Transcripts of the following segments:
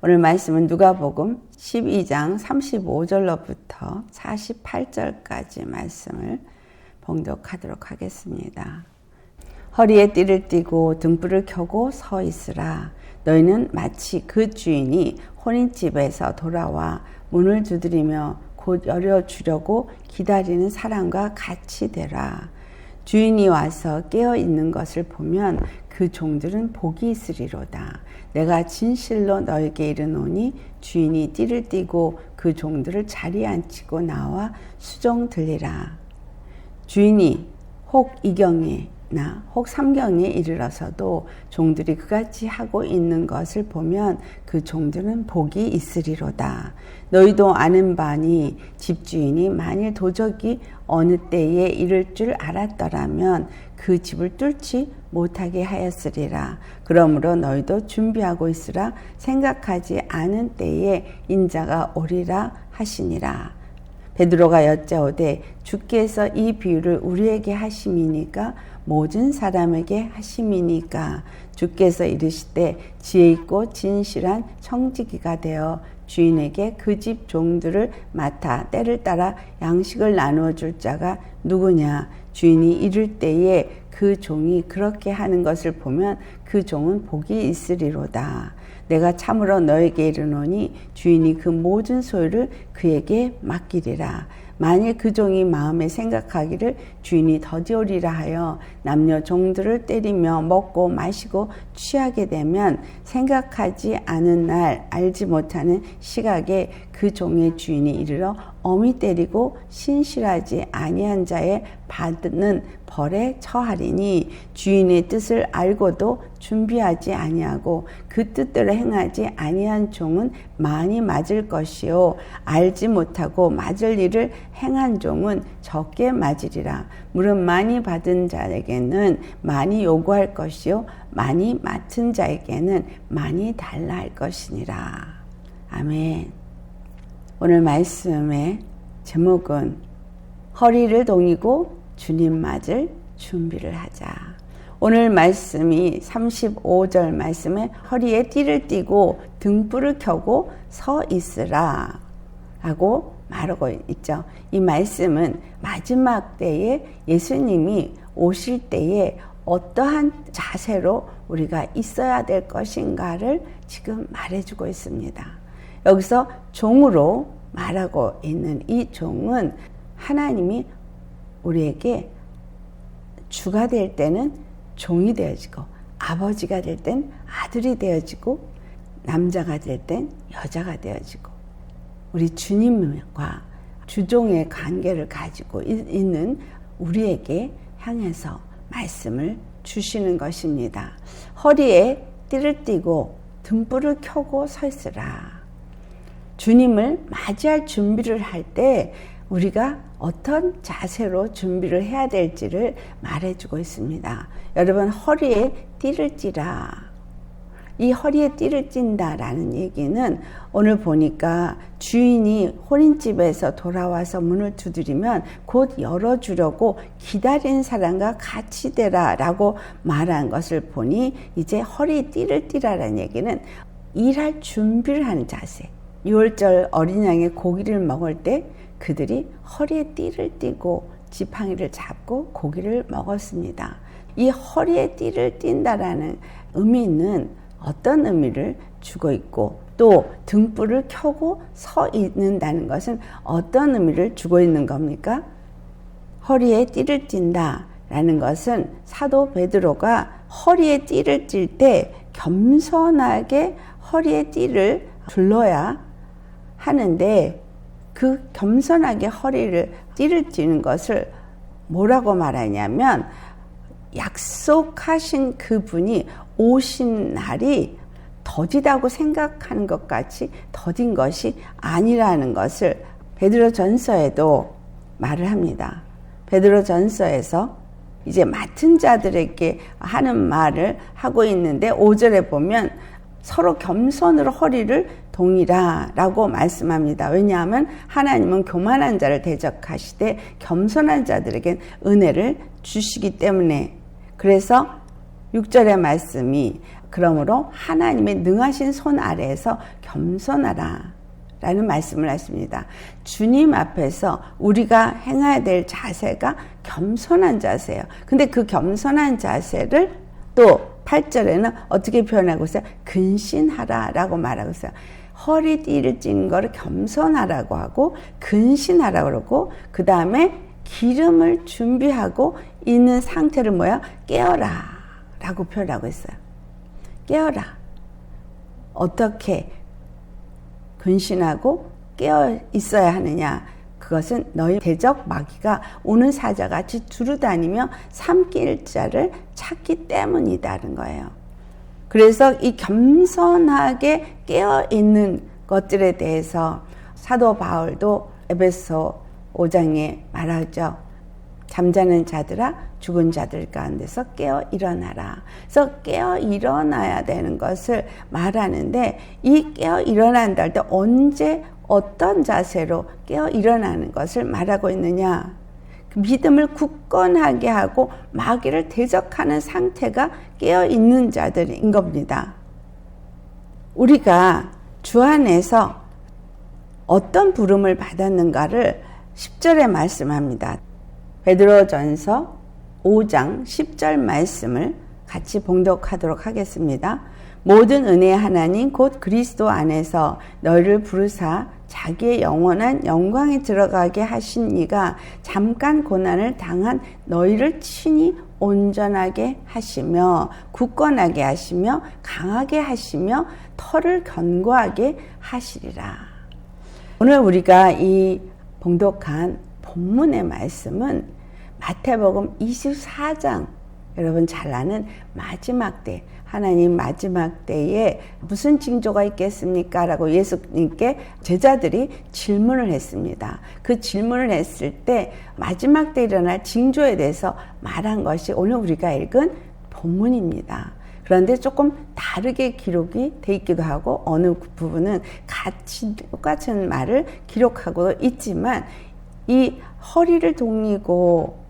오늘 말씀은 누가복음 12장 35절로부터 48절까지 말씀을 봉독하도록 하겠습니다. 허리에 띠를 띠고 등불을 켜고 서 있으라. 너희는 마치 그 주인이 혼인집에서 돌아와 문을 두드리며 곧 열어주려고 기다리는 사람과 같이 되라. 주인이 와서 깨어 있는 것을 보면 그 종들은 복이 있으리로다. 내가 진실로 너에게 이르노니 주인이 띠를 띠고 그 종들을 자리에 앉히고 나와 수종 들리라. 주인이 혹 이경에나 혹 삼경에 이르러서도 종들이 그같이 하고 있는 것을 보면 그 종들은 복이 있으리로다. 너희도 아는 바니 집주인이 만일 도적이 어느 때에 이를 줄 알았더라면 그 집을 뚫지 못하게 하였으리라. 그러므로 너희도 준비하고 있으라. 생각하지 않은 때에 인자가 오리라 하시니라. 베드로가 여짜오되 주께서 이 비유를 우리에게 하심이니까 모든 사람에게 하심이니까. 주께서 이르시되 지혜 있고 진실한 청지기가 되어 주인에게 그 집 종들을 맡아 때를 따라 양식을 나누어 줄 자가 누구냐. 주인이 이를 때에 그 종이 그렇게 하는 것을 보면 그 종은 복이 있으리로다. 내가 참으로 너에게 이르노니 주인이 그 모든 소유를 그에게 맡기리라. 만일 그 종이 마음에 생각하기를 주인이 더디오리라 하여 남녀 종들을 때리며 먹고 마시고 취하게 되면 생각하지 않은 날 알지 못하는 시각에 그 종의 주인이 이르러 엄히 때리고 신실하지 아니한 자의 받는 벌에 처하리니 주인의 뜻을 알고도 준비하지 아니하고 그 뜻대로 행하지 아니한 종은 많이 맞을 것이요 알지 못하고 맞을 일을 행한 종은 적게 맞으리라. 물은 많이 받은 자에게는 많이 요구할 것이요 많이 맡은 자에게는 많이 달라 할 것이니라. 아멘. 오늘 말씀의 제목은 허리를 동이고 주님 맞을 준비를 하자. 오늘 말씀이 35절 말씀에 허리에 띠를 띠고 등불을 켜고 서 있으라 라고 말하고 있죠. 이 말씀은 마지막 때에 예수님이 오실 때에 어떠한 자세로 우리가 있어야 될 것인가를 지금 말해주고 있습니다. 여기서 종으로 말하고 있는 이 종은 하나님이 우리에게 주가 될 때는 종이 되어지고 아버지가 될 땐 아들이 되어지고 남자가 될 땐 여자가 되어지고 우리 주님과 주종의 관계를 가지고 있는 우리에게 향해서 말씀을 주시는 것입니다. 허리에 띠를 띠고 등불을 켜고 서 있으라. 주님을 맞이할 준비를 할 때 우리가 어떤 자세로 준비를 해야 될지를 말해주고 있습니다. 여러분, 허리에 띠를 띠라. 이 허리에 띠를 띈다라는 얘기는 오늘 보니까 주인이 혼인집에서 돌아와서 문을 두드리면 곧 열어주려고 기다리는 사람과 같이 되라 라고 말한 것을 보니 이제 허리에 띠를 띠라라는 얘기는 일할 준비를 하는 자세. 6월절 어린 양의 고기를 먹을 때 그들이 허리에 띠를 띠고 지팡이를 잡고 고기를 먹었습니다. 이 허리에 띠를 띈다라는 의미는 어떤 의미를 주고 있고 또 등불을 켜고 서 있는다는 것은 어떤 의미를 주고 있는 겁니까? 허리에 띠를 띈다라는 것은 사도 베드로가 허리에 띠를 띌 때 겸손하게 허리에 띠를 둘러야 하는데 그 겸손하게 허리를 띠를 띠는 것을 뭐라고 말하냐면 약속하신 그분이 오신 날이 더디다고 생각하는 것 같이 더딘 것이 아니라는 것을 베드로전서에도 말을 합니다. 베드로전서에서 이제 맡은 자들에게 하는 말을 하고 있는데 5절에 보면 서로 겸손으로 허리를 동이라 라고 말씀합니다. 왜냐하면 하나님은 교만한 자를 대적하시되 겸손한 자들에겐 은혜를 주시기 때문에. 그래서 6절의 말씀이 그러므로 하나님의 능하신 손 아래에서 겸손하라 라는 말씀을 하십니다. 주님 앞에서 우리가 행해야 될 자세가 겸손한 자세예요. 근데 그 겸손한 자세를 또 8절에는 어떻게 표현하고 있어요? 근신하라 라고 말하고 있어요. 허리띠를 찐 거를 겸손하라고 하고 근신하라고 그러고 그 다음에 기름을 준비하고 있는 상태를 뭐야? 깨어라 라고 표현하고 있어요. 깨어라. 어떻게 근신하고 깨어 있어야 하느냐? 그것은 너희 대적 마귀가 오는 사자같이 두루다니며 삼킬 자를 찾기 때문이다는 거예요. 그래서 이 겸손하게 깨어 있는 것들에 대해서 사도 바울도 에베소 5장에 말하죠. 잠자는 자들아 죽은 자들 가운데서 깨어 일어나라. 그래서 깨어 일어나야 되는 것을 말하는데 이 깨어 일어난다 할 때 언제 어떤 자세로 깨어 일어나는 것을 말하고 있느냐. 그 믿음을 굳건하게 하고 마귀를 대적하는 상태가 깨어 있는 자들인 겁니다. 우리가 주 안에서 어떤 부름을 받았는가를 10절에 말씀합니다. 베드로전서 5장 10절 말씀을 같이 봉독하도록 하겠습니다. 모든 은혜의 하나님 곧 그리스도 안에서 너희를 부르사 자기의 영원한 영광에 들어가게 하신 이가 잠깐 고난을 당한 너희를 친히 온전하게 하시며 굳건하게 하시며 강하게 하시며 털을 견고하게 하시리라. 오늘 우리가 이 봉독한 본문의 말씀은 마태복음 24장, 여러분 잘 아는 마지막 때, 하나님 마지막 때에 무슨 징조가 있겠습니까? 라고 예수님께 제자들이 질문을 했습니다. 그 질문을 했을 때 마지막 때 일어날 징조에 대해서 말한 것이 오늘 우리가 읽은 본문입니다. 그런데 조금 다르게 기록이 돼 있기도 하고 어느 부분은 같이 똑같은 말을 기록하고 있지만 이 허리를 동이고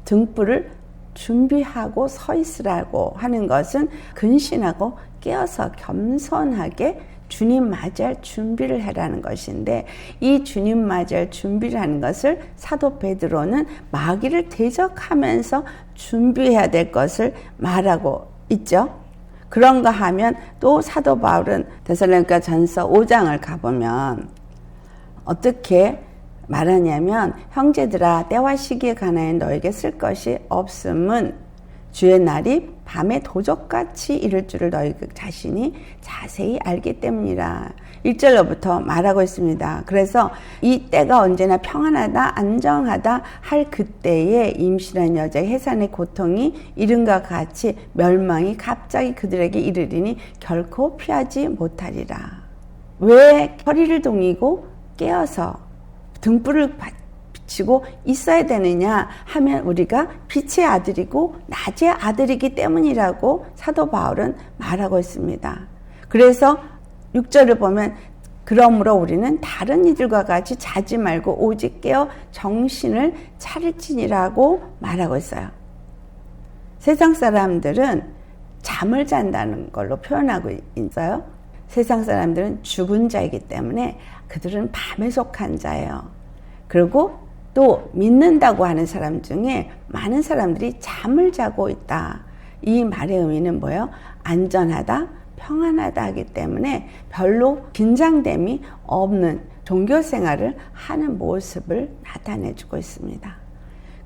등불을 준비하고 서 있으라고 하는 것은 근신하고 깨어서 겸손하게 주님 맞이할 준비를 해라는 것인데 이 주님 맞이할 준비를 하는 것을 사도 베드로는 마귀를 대적하면서 준비해야 될 것을 말하고 있죠. 그런가 하면 또 사도 바울은 데살로니가 전서 5장을 가보면 어떻게 말하냐면 형제들아 때와 시기에 관하여 너에게 쓸 것이 없음은 주의 날이 밤에 도적같이 이를 줄을 너희 자신이 자세히 알기 때문이라. 1절로부터 말하고 있습니다. 그래서 이 때가 언제나 평안하다 안정하다 할 그때에 임신한 여자의 해산의 고통이 이른과 같이 멸망이 갑자기 그들에게 이르리니 결코 피하지 못하리라. 왜 허리를 동이고 깨어서 등불을 비치고 있어야 되느냐 하면 우리가 빛의 아들이고 낮의 아들이기 때문이라고 사도 바울은 말하고 있습니다. 그래서 6절을 보면 그러므로 우리는 다른 이들과 같이 자지 말고 오직 깨어 정신을 차릴지니라고 말하고 있어요. 세상 사람들은 잠을 잔다는 걸로 표현하고 있어요. 세상 사람들은 죽은 자이기 때문에 그들은 밤에 속한 자예요. 그리고 또 믿는다고 하는 사람 중에 많은 사람들이 잠을 자고 있다. 이 말의 의미는 뭐예요? 안전하다, 평안하다 하기 때문에 별로 긴장됨이 없는 종교 생활을 하는 모습을 나타내주고 있습니다.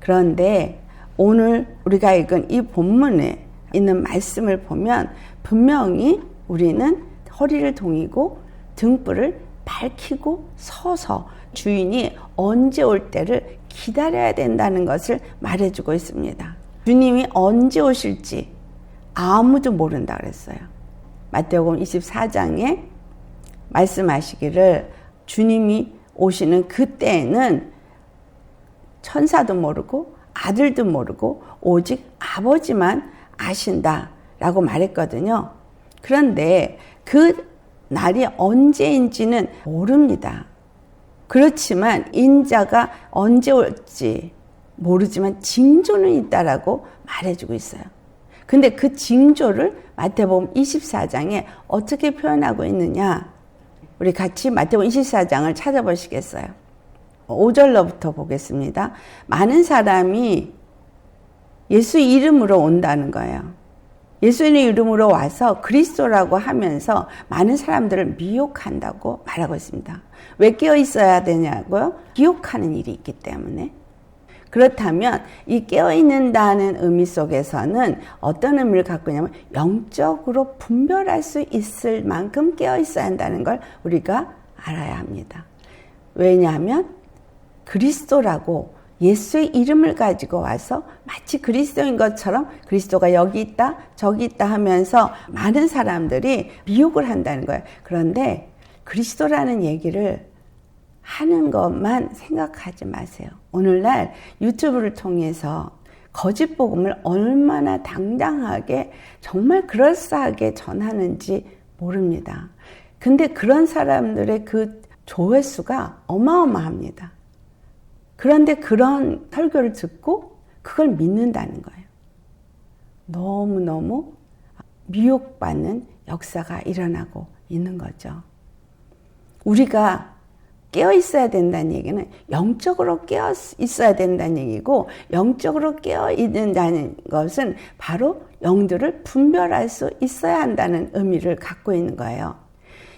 그런데 오늘 우리가 읽은 이 본문에 있는 말씀을 보면 분명히 우리는 허리를 동이고 등불을 밝히고 서서 주인이 언제 올 때를 기다려야 된다는 것을 말해주고 있습니다. 주님이 언제 오실지 아무도 모른다 그랬어요. 마태복음 24장에 말씀하시기를 주님이 오시는 그때에는 천사도 모르고 아들도 모르고 오직 아버지만 아신다라고 말했거든요. 그런데 그 날이 언제인지는 모릅니다. 그렇지만 인자가 언제 올지 모르지만 징조는 있다라고 말해주고 있어요. 근데 그 징조를 마태복음 24장에 어떻게 표현하고 있느냐? 우리 같이 마태복음 24장을 찾아보시겠어요? 5절로부터 보겠습니다. 많은 사람이 예수 이름으로 온다는 거예요. 예수님의 이름으로 와서 그리스도라고 하면서 많은 사람들을 미혹한다고 말하고 있습니다. 왜 깨어 있어야 되냐고요? 기억하는 일이 있기 때문에. 그렇다면 이 깨어 있는다는 의미 속에서는 어떤 의미를 갖고 있냐면 영적으로 분별할 수 있을 만큼 깨어 있어야 한다는 걸 우리가 알아야 합니다. 왜냐하면 그리스도라고 예수의 이름을 가지고 와서 마치 그리스도인 것처럼 그리스도가 여기 있다 저기 있다 하면서 많은 사람들이 미혹을 한다는 거예요. 그런데 그리스도라는 얘기를 하는 것만 생각하지 마세요. 오늘날 유튜브를 통해서 거짓 복음을 얼마나 당당하게 정말 그럴싸하게 전하는지 모릅니다. 근데 그런 사람들의 그 조회수가 어마어마합니다. 그런데 그런 설교를 듣고 그걸 믿는다는 거예요. 너무너무 미혹받는 역사가 일어나고 있는 거죠. 우리가 깨어 있어야 된다는 얘기는 영적으로 깨어 있어야 된다는 얘기고, 영적으로 깨어 있는다는 것은 바로 영들을 분별할 수 있어야 한다는 의미를 갖고 있는 거예요.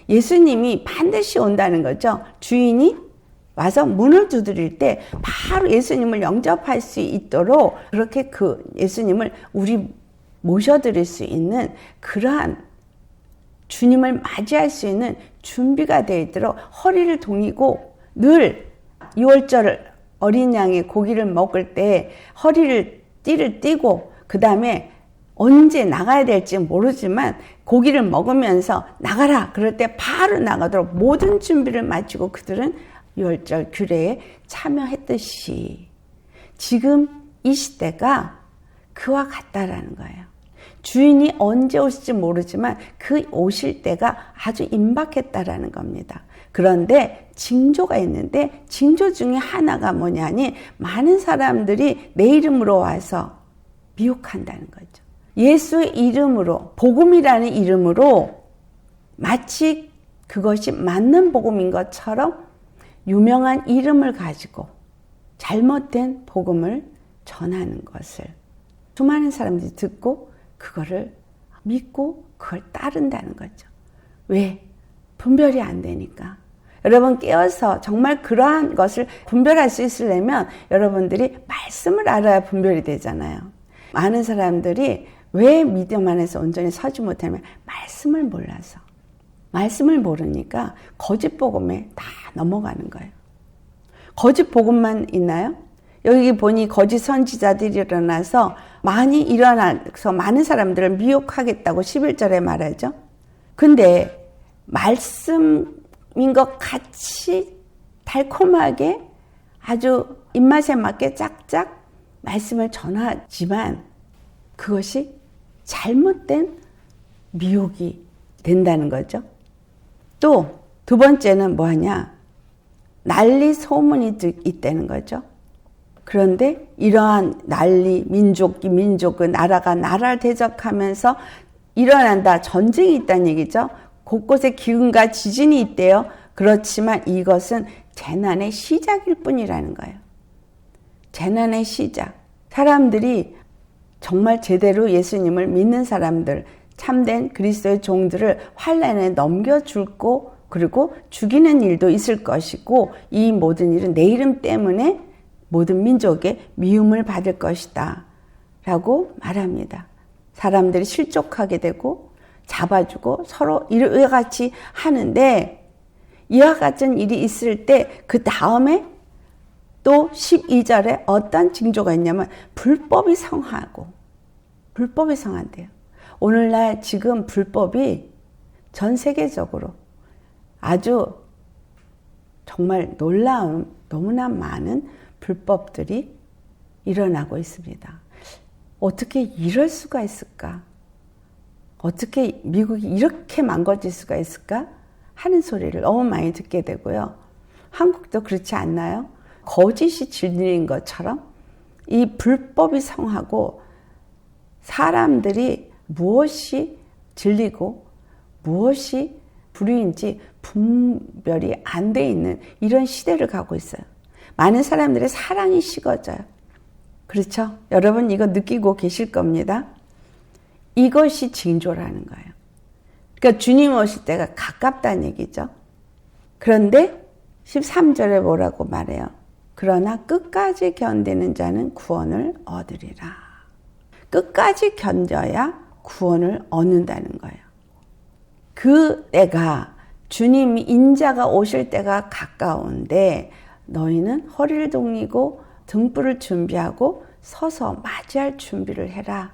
예수님이 반드시 온다는 거죠. 주인이 와서 문을 두드릴 때 바로 예수님을 영접할 수 있도록 그렇게 그 예수님을 우리 모셔드릴 수 있는 그러한 주님을 맞이할 수 있는 준비가 되어 있도록 허리를 동이고, 늘 6월절 어린 양의 고기를 먹을 때 띠를 띠고 그 다음에 언제 나가야 될지 모르지만 고기를 먹으면서 나가라 그럴 때 바로 나가도록 모든 준비를 마치고 그들은 6월절 규례에 참여했듯이 지금 이 시대가 그와 같다라는 거예요. 주인이 언제 오실지 모르지만 그 오실 때가 아주 임박했다라는 겁니다. 그런데 징조가 있는데 징조 중에 하나가 뭐냐니 많은 사람들이 내 이름으로 와서 미혹한다는 거죠. 예수의 이름으로, 복음이라는 이름으로 마치 그것이 맞는 복음인 것처럼 유명한 이름을 가지고 잘못된 복음을 전하는 것을 수많은 사람들이 듣고 그거를 믿고 그걸 따른다는 거죠. 왜? 분별이 안 되니까. 여러분 깨어서 정말 그러한 것을 분별할 수 있으려면 여러분들이 말씀을 알아야 분별이 되잖아요. 많은 사람들이 왜 믿음 안에서 온전히 서지 못하면 말씀을 몰라서, 말씀을 모르니까 거짓 복음에 다 넘어가는 거예요. 거짓 복음만 있나요? 여기 보니 거짓 선지자들이 일어나서 많이 일어나서 많은 사람들을 미혹하겠다고 11절에 말하죠. 근데 말씀인 것 같이 달콤하게 아주 입맛에 맞게 짝짝 말씀을 전하지만 그것이 잘못된 미혹이 된다는 거죠. 또 두 번째는 뭐하냐? 난리 소문이 있다는 거죠. 그런데 이러한 난리, 민족, 나라가 나라를 대적하면서 일어난다. 전쟁이 있다는 얘기죠. 곳곳에 기근과 지진이 있대요. 그렇지만 이것은 재난의 시작일 뿐이라는 거예요. 재난의 시작. 사람들이 정말 제대로 예수님을 믿는 사람들, 참된 그리스도의 종들을 환난에 넘겨줄고 그리고 죽이는 일도 있을 것이고, 이 모든 일은 내 이름 때문에 모든 민족의 미움을 받을 것이다 라고 말합니다. 사람들이 실족하게 되고 잡아주고 서로 이와 같이 하는데, 이와 같은 일이 있을 때 그 다음에 또 12절에 어떤 징조가 있냐면 불법이 성하고, 불법이 성한대요. 오늘날 지금 불법이 전 세계적으로 아주 정말 놀라운, 너무나 많은 불법들이 일어나고 있습니다. 어떻게 이럴 수가 있을까? 어떻게 미국이 이렇게 망가질 수가 있을까? 하는 소리를 너무 많이 듣게 되고요. 한국도 그렇지 않나요? 거짓이 진리인 것처럼 이 불법이 성하고 사람들이 무엇이 진리고 무엇이 불의인지 분별이 안 돼 있는 이런 시대를 가고 있어요. 많은 사람들의 사랑이 식어져요. 그렇죠? 여러분 이거 느끼고 계실 겁니다. 이것이 징조라는 거예요. 그러니까 주님 오실 때가 가깝다는 얘기죠. 그런데 13절에 뭐라고 말해요? 그러나 끝까지 견디는 자는 구원을 얻으리라. 끝까지 견뎌야 구원을 얻는다는 거예요. 그 때가 주님이 인자가 오실 때가 가까운데 너희는 허리를 동이고 등불을 준비하고 서서 맞이할 준비를 해라.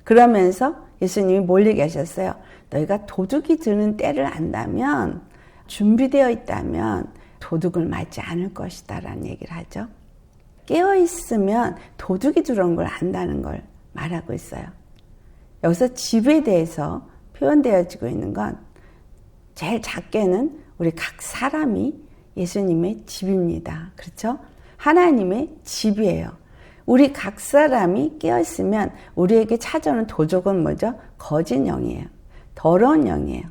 그러면서 예수님이 뭘 얘기하셨어요? 너희가 도둑이 드는 때를 안다면 준비되어 있다면 도둑을 맞지 않을 것이다 라는 얘기를 하죠. 깨어있으면 도둑이 들어온 걸 안다는 걸 말하고 있어요. 여기서 집에 대해서 표현되어지고 있는 건 제일 작게는 우리 각 사람이 예수님의 집입니다. 그렇죠? 하나님의 집이에요. 우리 각 사람이 깨어있으면 우리에게 찾아오는 도적은 뭐죠? 거짓 영이에요. 더러운 영이에요.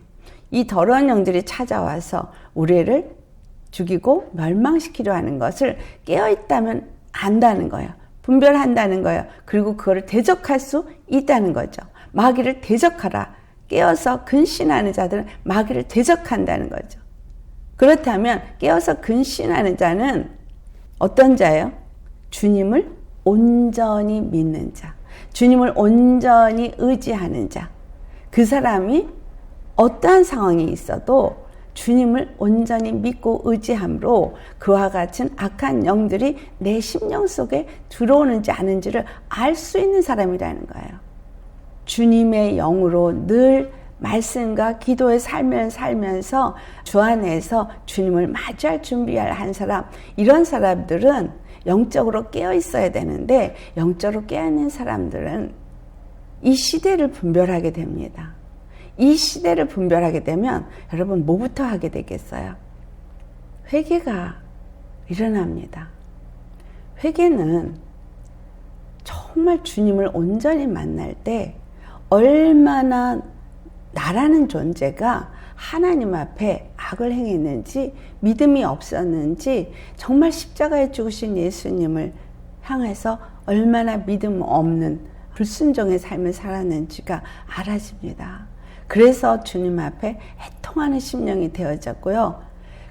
이 더러운 영들이 찾아와서 우리를 죽이고 멸망시키려 하는 것을 깨어있다면 안다는 거예요. 분별한다는 거예요. 그리고 그거를 대적할 수 있다는 거죠. 마귀를 대적하라. 깨어서 근신하는 자들은 마귀를 대적한다는 거죠. 그렇다면 깨어서 근신하는 자는 어떤 자예요? 주님을 온전히 믿는 자, 주님을 온전히 의지하는 자. 그 사람이 어떠한 상황이 있어도 주님을 온전히 믿고 의지함으로 그와 같은 악한 영들이 내 심령 속에 들어오는지 아닌지를 알 수 있는 사람이라는 거예요. 주님의 영으로 늘 말씀과 기도의 삶을 살면서 주 안에서 주님을 맞이할 준비할 한 사람, 이런 사람들은 영적으로 깨어 있어야 되는데 영적으로 깨어 있는 사람들은 이 시대를 분별하게 됩니다. 이 시대를 분별하게 되면 여러분 뭐부터 하게 되겠어요? 회개가 일어납니다. 회개는 정말 주님을 온전히 만날 때 얼마나 나라는 존재가 하나님 앞에 악을 행했는지 믿음이 없었는지 정말 십자가에 죽으신 예수님을 향해서 얼마나 믿음 없는 불순종의 삶을 살았는지가 알아집니다. 그래서 주님 앞에 애통하는 심령이 되어졌고요.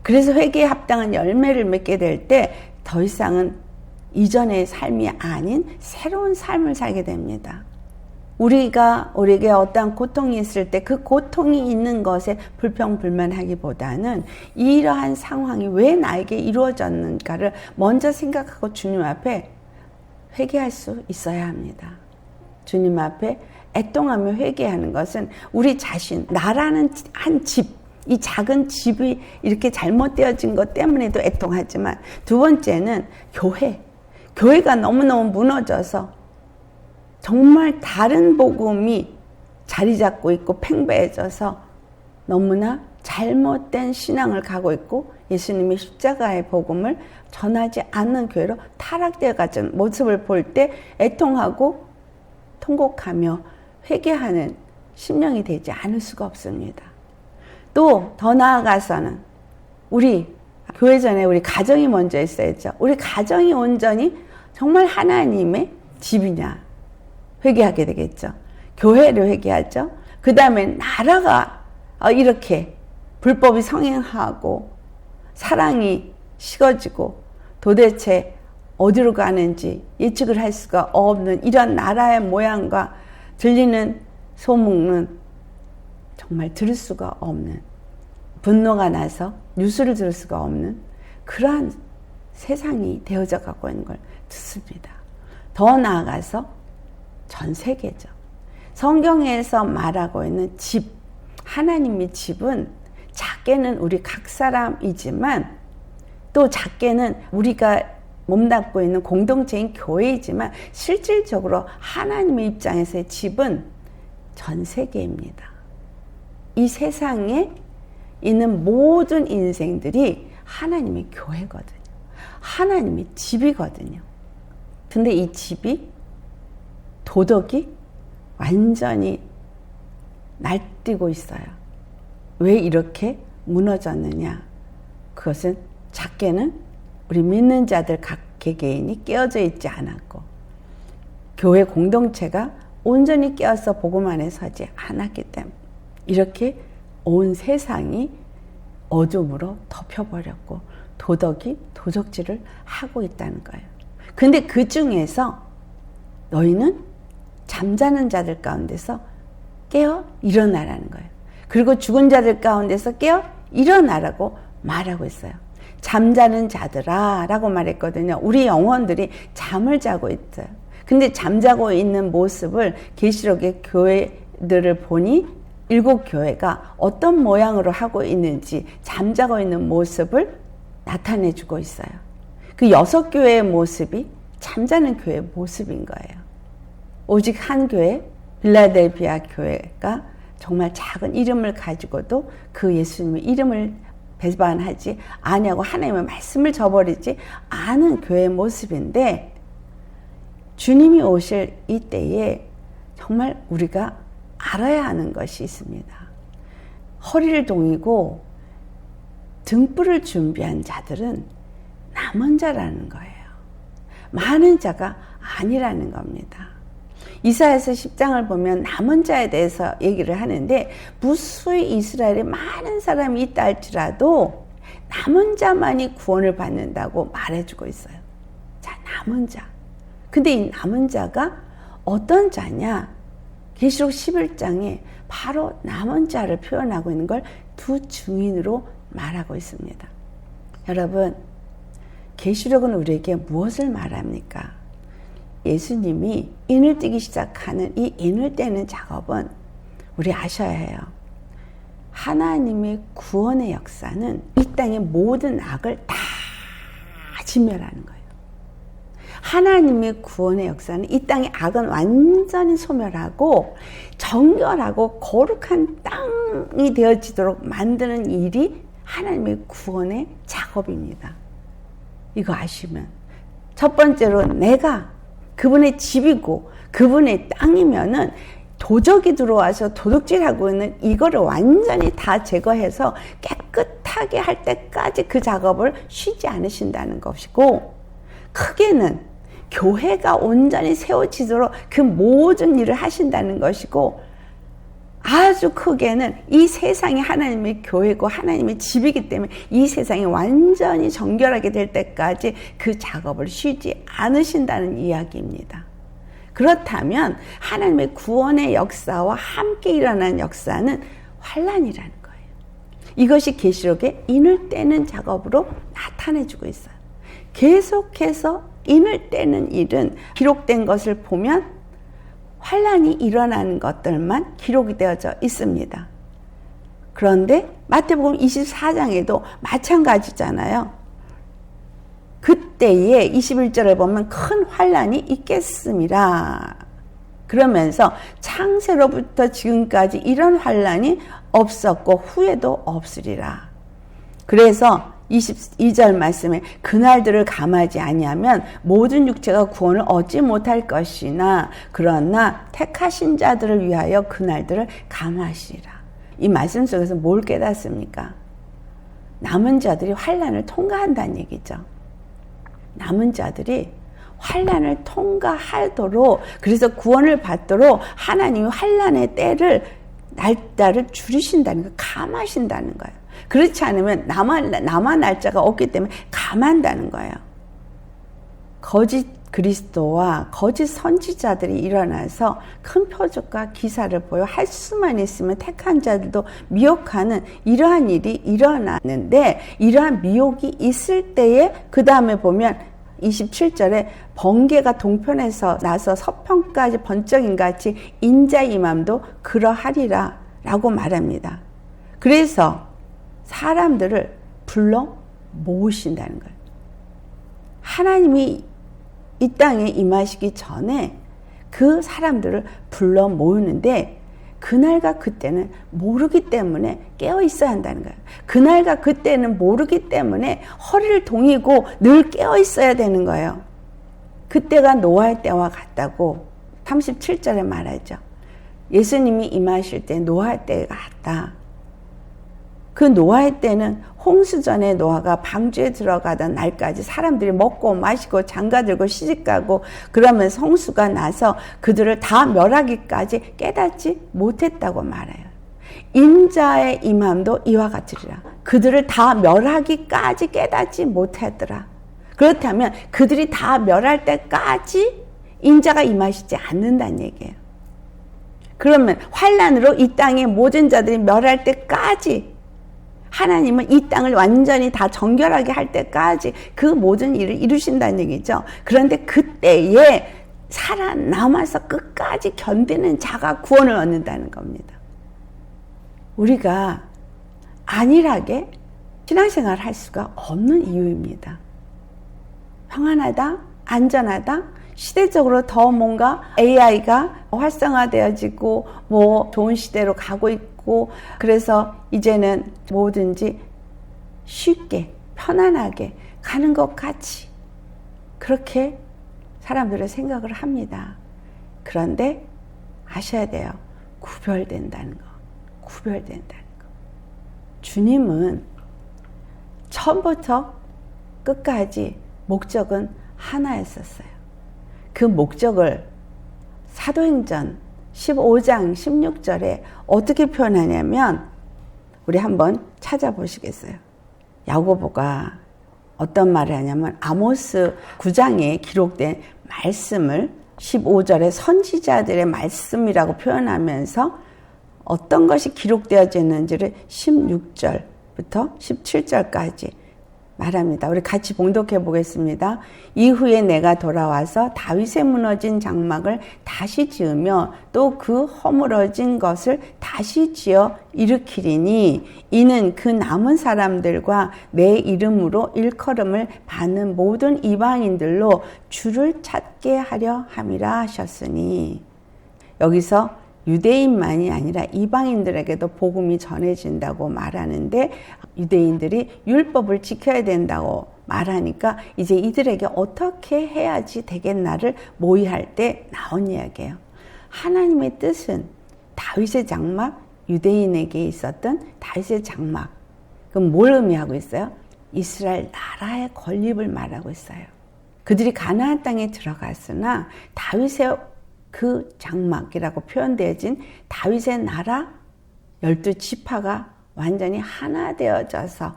그래서 회개에 합당한 열매를 맺게 될 때 더 이상은 이전의 삶이 아닌 새로운 삶을 살게 됩니다. 우리에게 어떠한 고통이 있을 때 그 고통이 있는 것에 불평불만하기보다는 이러한 상황이 왜 나에게 이루어졌는가를 먼저 생각하고 주님 앞에 회개할 수 있어야 합니다. 주님 앞에 애통하며 회개하는 것은 우리 자신, 나라는 한 집, 이 작은 집이 이렇게 잘못되어진 것 때문에도 애통하지만 두 번째는 교회가 너무너무 무너져서 정말 다른 복음이 자리 잡고 있고 팽배해져서 너무나 잘못된 신앙을 가고 있고 예수님의 십자가의 복음을 전하지 않는 교회로 타락되어 가는 모습을 볼 때 애통하고 통곡하며 회개하는 심령이 되지 않을 수가 없습니다. 또 더 나아가서는 우리 교회 전에 우리 가정이 먼저 있어야죠. 우리 가정이 온전히 정말 하나님의 집이냐 회개하게 되겠죠. 교회를 회개하죠. 그 다음에 나라가 이렇게 불법이 성행하고 사랑이 식어지고 도대체 어디로 가는지 예측을 할 수가 없는 이런 나라의 모양과 들리는 소문은 정말 들을 수가 없는, 분노가 나서 뉴스를 들을 수가 없는 그러한 세상이 되어져 가고 있는 걸 듣습니다. 더 나아가서 전 세계죠. 성경에서 말하고 있는 집, 하나님의 집은 작게는 우리 각 사람이지만 또 작게는 우리가 몸담고 있는 공동체인 교회이지만 실질적으로 하나님의 입장에서의 집은 전 세계입니다. 이 세상에 있는 모든 인생들이 하나님의 교회거든요. 하나님의 집이거든요. 근데 이 집이 도덕이 완전히 날뛰고 있어요. 왜 이렇게 무너졌느냐? 그것은 작게는 우리 믿는 자들 각 개개인이 깨어져 있지 않았고 교회 공동체가 온전히 깨어서 복음 안에 서지 않았기 때문에 이렇게 온 세상이 어둠으로 덮여버렸고 도덕이 도적질을 하고 있다는 거예요. 근데 그 중에서 너희는 잠자는 자들 가운데서 깨어 일어나라는 거예요. 그리고 죽은 자들 가운데서 깨어 일어나라고 말하고 있어요. 잠자는 자들아 라고 말했거든요. 우리 영혼들이 잠을 자고 있어요. 근데 잠자고 있는 모습을 계시록의 교회들을 보니 7교회가 어떤 모양으로 하고 있는지 잠자고 있는 모습을 나타내주고 있어요. 그 6교회의 모습이 잠자는 교회의 모습인 거예요. 오직 한 교회, 빌라델비아 교회가 정말 작은 이름을 가지고도 그 예수님의 이름을 배반하지 아니하고 하나님의 말씀을 저버리지 않은 교회의 모습인데 주님이 오실 이때에 정말 우리가 알아야 하는 것이 있습니다. 허리를 동이고 등불을 준비한 자들은 남은 자라는 거예요. 많은 자가 아니라는 겁니다. 이사야서 10장을 보면 남은 자에 대해서 얘기를 하는데 무수히 이스라엘에 많은 사람이 있다 할지라도 남은 자만이 구원을 받는다고 말해주고 있어요. 자, 남은 자. 근데 이 남은 자가 어떤 자냐? 계시록 11장에 바로 남은 자를 표현하고 있는 걸 두 증인으로 말하고 있습니다. 여러분, 계시록은 우리에게 무엇을 말합니까? 예수님이 인을 떼기 시작하는 이 인을 떼는 작업은 우리 아셔야 해요. 하나님의 구원의 역사는 이 땅의 모든 악을 다 진멸하는 거예요. 하나님의 구원의 역사는 이 땅의 악은 완전히 소멸하고 정결하고 거룩한 땅이 되어지도록 만드는 일이 하나님의 구원의 작업입니다. 이거 아시면 첫 번째로 내가 그분의 집이고 그분의 땅이면은 도적이 들어와서 도둑질하고 있는 이거를 완전히 다 제거해서 깨끗하게 할 때까지 그 작업을 쉬지 않으신다는 것이고 크게는 교회가 온전히 세워지도록 그 모든 일을 하신다는 것이고 아주 크게는 이 세상이 하나님의 교회고 하나님의 집이기 때문에 이 세상이 완전히 정결하게 될 때까지 그 작업을 쉬지 않으신다는 이야기입니다. 그렇다면 하나님의 구원의 역사와 함께 일어난 역사는 환난이라는 거예요. 이것이 계시록의 인을 떼는 작업으로 나타내주고 있어요. 계속해서 인을 떼는 일은 기록된 것을 보면 환난이 일어나는 것들만 기록이 되어져 있습니다. 그런데 마태복음 24장에도 마찬가지잖아요. 그때에 21절에 보면 큰 환난이 있겠습니다. 그러면서 창세로부터 지금까지 이런 환난이 없었고 후에도 없으리라. 그래서 22절 말씀에 그날들을 감하지 아니하면 모든 육체가 구원을 얻지 못할 것이나 그러나 택하신 자들을 위하여 그날들을 감하시리라. 이 말씀 속에서 뭘 깨닫습니까? 남은 자들이 환난을 통과한다는 얘기죠. 남은 자들이 환난을 통과하도록 그래서 구원을 받도록 하나님이 환난의 때를 날짜를 줄이신다는 거, 감하신다는 거예요. 그렇지 않으면 남아 날짜가 없기 때문에 감한다는 거예요. 거짓 그리스도와 거짓 선지자들이 일어나서 큰 표적과 기사를 보여 할 수만 있으면 택한 자들도 미혹하는 이러한 일이 일어나는데 이러한 미혹이 있을 때에 그 다음에 보면 27절에 번개가 동편에서 나서 서편까지 번쩍인같이 인자의 임함도 그러하리라 라고 말합니다. 그래서 사람들을 불러 모으신다는 거예요. 하나님이 이 땅에 임하시기 전에 그 사람들을 불러 모으는데 그날과 그때는 모르기 때문에 깨어 있어야 한다는 거예요. 그날과 그때는 모르기 때문에 허리를 동이고 늘 깨어 있어야 되는 거예요. 그때가 노아의 때와 같다고 37절에 말하죠. 예수님이 임하실 때 노아 때가 같다. 그 노아의 때는 홍수전에 노아가 방주에 들어가던 날까지 사람들이 먹고 마시고 장가들고 시집가고 그러면서 홍수가 나서 그들을 다 멸하기까지 깨닫지 못했다고 말해요. 인자의 임함도 이와 같으리라. 그들을 다 멸하기까지 깨닫지 못하더라. 그렇다면 그들이 다 멸할 때까지 인자가 임하시지 않는다는 얘기예요. 그러면 환난으로 이 땅의 모든 자들이 멸할 때까지 하나님은 이 땅을 완전히 다 정결하게 할 때까지 그 모든 일을 이루신다는 얘기죠. 그런데 그때에 살아남아서 끝까지 견디는 자가 구원을 얻는다는 겁니다. 우리가 안일하게 신앙생활을 할 수가 없는 이유입니다. 평안하다, 안전하다, 시대적으로 더 뭔가 AI가 활성화되어지고 좋은 시대로 가고 있고 그래서 이제는 뭐든지 쉽게 편안하게 가는 것 같이 그렇게 사람들은 생각을 합니다. 그런데 아셔야 돼요. 구별된다는 거. 구별된다는 거. 주님은 처음부터 끝까지 목적은 하나였었어요. 그 목적을 사도행전 15장 16절에 어떻게 표현하냐면 우리 한번 찾아보시겠어요? 야고보가 어떤 말을 하냐면 아모스 9장에 기록된 말씀을 15절에 선지자들의 말씀이라고 표현하면서 어떤 것이 기록되어져 있는지를 16절부터 17절까지 말합니다. 우리 같이 봉독해 보겠습니다. 이후에 내가 돌아와서 다윗의 무너진 장막을 다시 지으며 또 그 허물어진 것을 다시 지어 일으키리니 이는 그 남은 사람들과 내 이름으로 일컬음을 받는 모든 이방인들로 주를 찾게 하려 함이라 하셨으니 여기서 유대인만이 아니라 이방인들에게도 복음이 전해진다고 말하는데 유대인들이 율법을 지켜야 된다고 말하니까 이제 이들에게 어떻게 해야지 되겠나를 모의할 때 나온 이야기예요. 하나님의 뜻은 다윗의 장막, 유대인에게 있었던 다윗의 장막. 그럼 뭘 의미하고 있어요? 이스라엘 나라의 건립을 말하고 있어요. 그들이 가나안 땅에 들어갔으나 다윗의 그 장막이라고 표현되어진 다윗의 나라 12지파가 완전히 하나 되어져서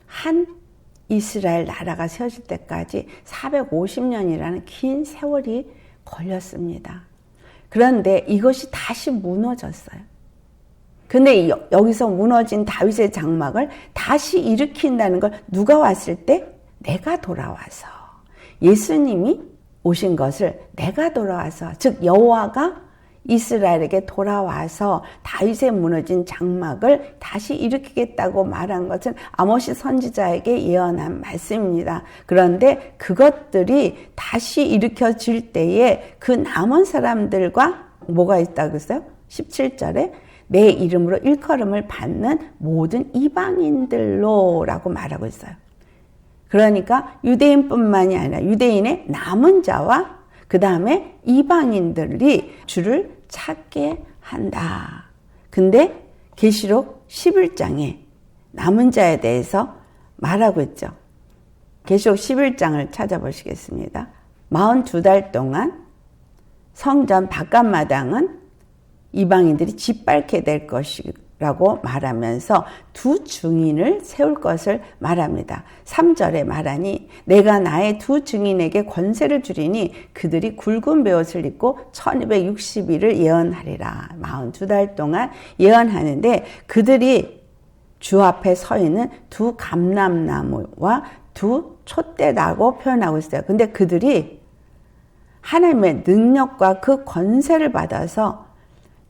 한 이스라엘 나라가 세워질 때까지 450년이라는 긴 세월이 걸렸습니다. 그런데 이것이 다시 무너졌어요. 근데 여기서 무너진 다윗의 장막을 다시 일으킨다는 걸 누가 왔을 때? 내가 돌아와서 예수님이 오신 것을 내가 돌아와서 즉 여호와가 이스라엘에게 돌아와서 다윗의 무너진 장막을 다시 일으키겠다고 말한 것은 아모스 선지자에게 예언한 말씀입니다. 그런데 그것들이 다시 일으켜질 때에 그 남은 사람들과 뭐가 있다고 했어요? 17절에 내 이름으로 일컬음을 받는 모든 이방인들로 라고 말하고 있어요. 그러니까 유대인뿐만이 아니라 유대인의 남은 자와 그 다음에 이방인들이 주를 찾게 한다. 근데 계시록 11장에 남은 자에 대해서 말하고 있죠. 계시록 11장을 찾아보시겠습니다. 42달 동안 성전 바깥마당은 이방인들이 짓밟게 될 것이라고 말하면서 두 증인을 세울 것을 말합니다. 3절에 말하니 내가 나의 두 증인에게 권세를 주리니 그들이 굵은 베옷을 입고 1260일을 예언하리라. 42달 동안 예언하는데 그들이 주 앞에 서 있는 두 감람나무와 두 촛대라고 표현하고 있어요. 근데 그들이 하나님의 능력과 그 권세를 받아서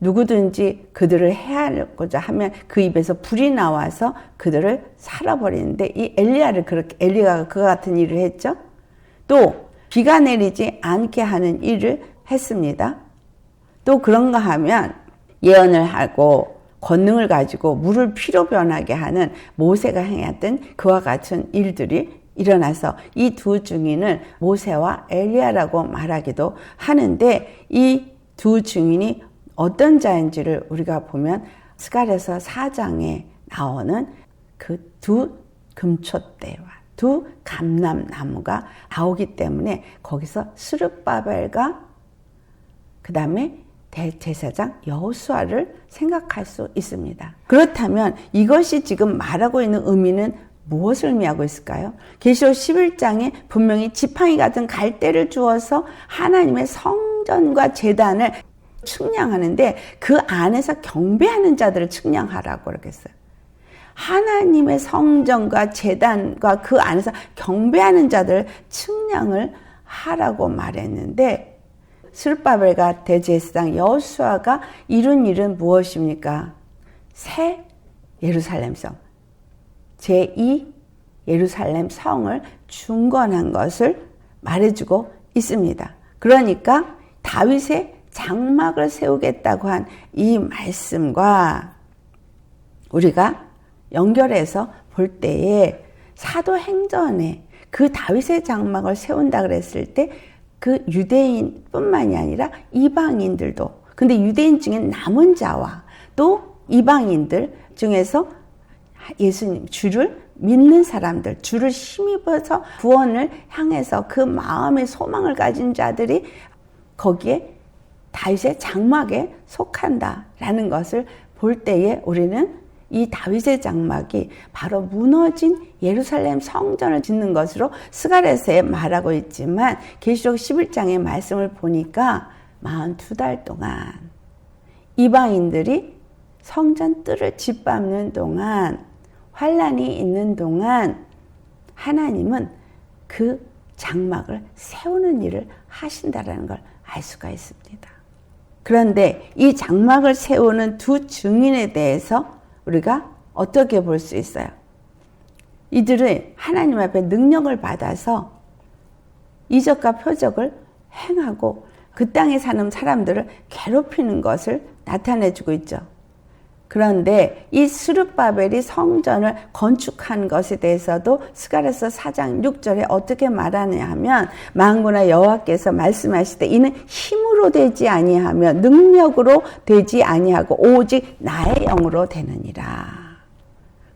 누구든지 그들을 해하고자 하면 그 입에서 불이 나와서 그들을 살아버리는데 이 엘리야가 그와 같은 일을 했죠. 또 비가 내리지 않게 하는 일을 했습니다. 또 그런가 하면 예언을 하고 권능을 가지고 물을 피로 변하게 하는 모세가 행했던 그와 같은 일들이 일어나서 이 두 증인을 모세와 엘리야라고 말하기도 하는데 이 두 증인이 어떤 자인지를 우리가 보면 스가랴서 4장에 나오는 그 두 금촛대와 두 감람나무가 나오기 때문에 거기서 스룹바벨과 그 다음에 대제사장 여호수아를 생각할 수 있습니다. 그렇다면 이것이 지금 말하고 있는 의미는 무엇을 의미하고 있을까요? 계시록 11장에 분명히 지팡이 같은 갈대를 주어서 하나님의 성전과 제단을 측량하는데 그 안에서 경배하는 자들을 측량하라고 그렇게 했어요. 하나님의 성전과 제단과 그 안에서 경배하는 자들을 측량을 하라고 말했는데 스룹바벨과 대제사장 여호수아가 이룬 일은 무엇입니까? 새 예루살렘 성, 제2 예루살렘 성을 중건한 것을 말해주고 있습니다. 그러니까 다윗의 장막을 세우겠다고 한 이 말씀과 우리가 연결해서 볼 때에 사도행전에 그 다윗의 장막을 세운다 그랬을 때 그 유대인뿐만이 아니라 이방인들도, 근데 유대인 중에 남은 자와 또 이방인들 중에서 예수님 주를 믿는 사람들, 주를 힘입어서 구원을 향해서 그 마음의 소망을 가진 자들이 거기에 다윗의 장막에 속한다라는 것을 볼 때에 우리는 이 다윗의 장막이 바로 무너진 예루살렘 성전을 짓는 것으로 스가랴서에 말하고 있지만 계시록 11장의 말씀을 보니까 42달 동안 이방인들이 성전 뜰을 짓밟는 동안, 환란이 있는 동안 하나님은 그 장막을 세우는 일을 하신다라는 걸 알 수가 있습니다. 그런데 이 장막을 세우는 두 증인에 대해서 우리가 어떻게 볼 수 있어요? 이들은 하나님 앞에 능력을 받아서 이적과 표적을 행하고 그 땅에 사는 사람들을 괴롭히는 것을 나타내주고 있죠. 그런데 이 스룹바벨이 성전을 건축한 것에 대해서도 스가랴서 4장 6절에 어떻게 말하느냐 하면 만군의 여호와께서 말씀하시되 이는 힘으로 되지 아니하며 능력으로 되지 아니하고 오직 나의 영으로 되느니라.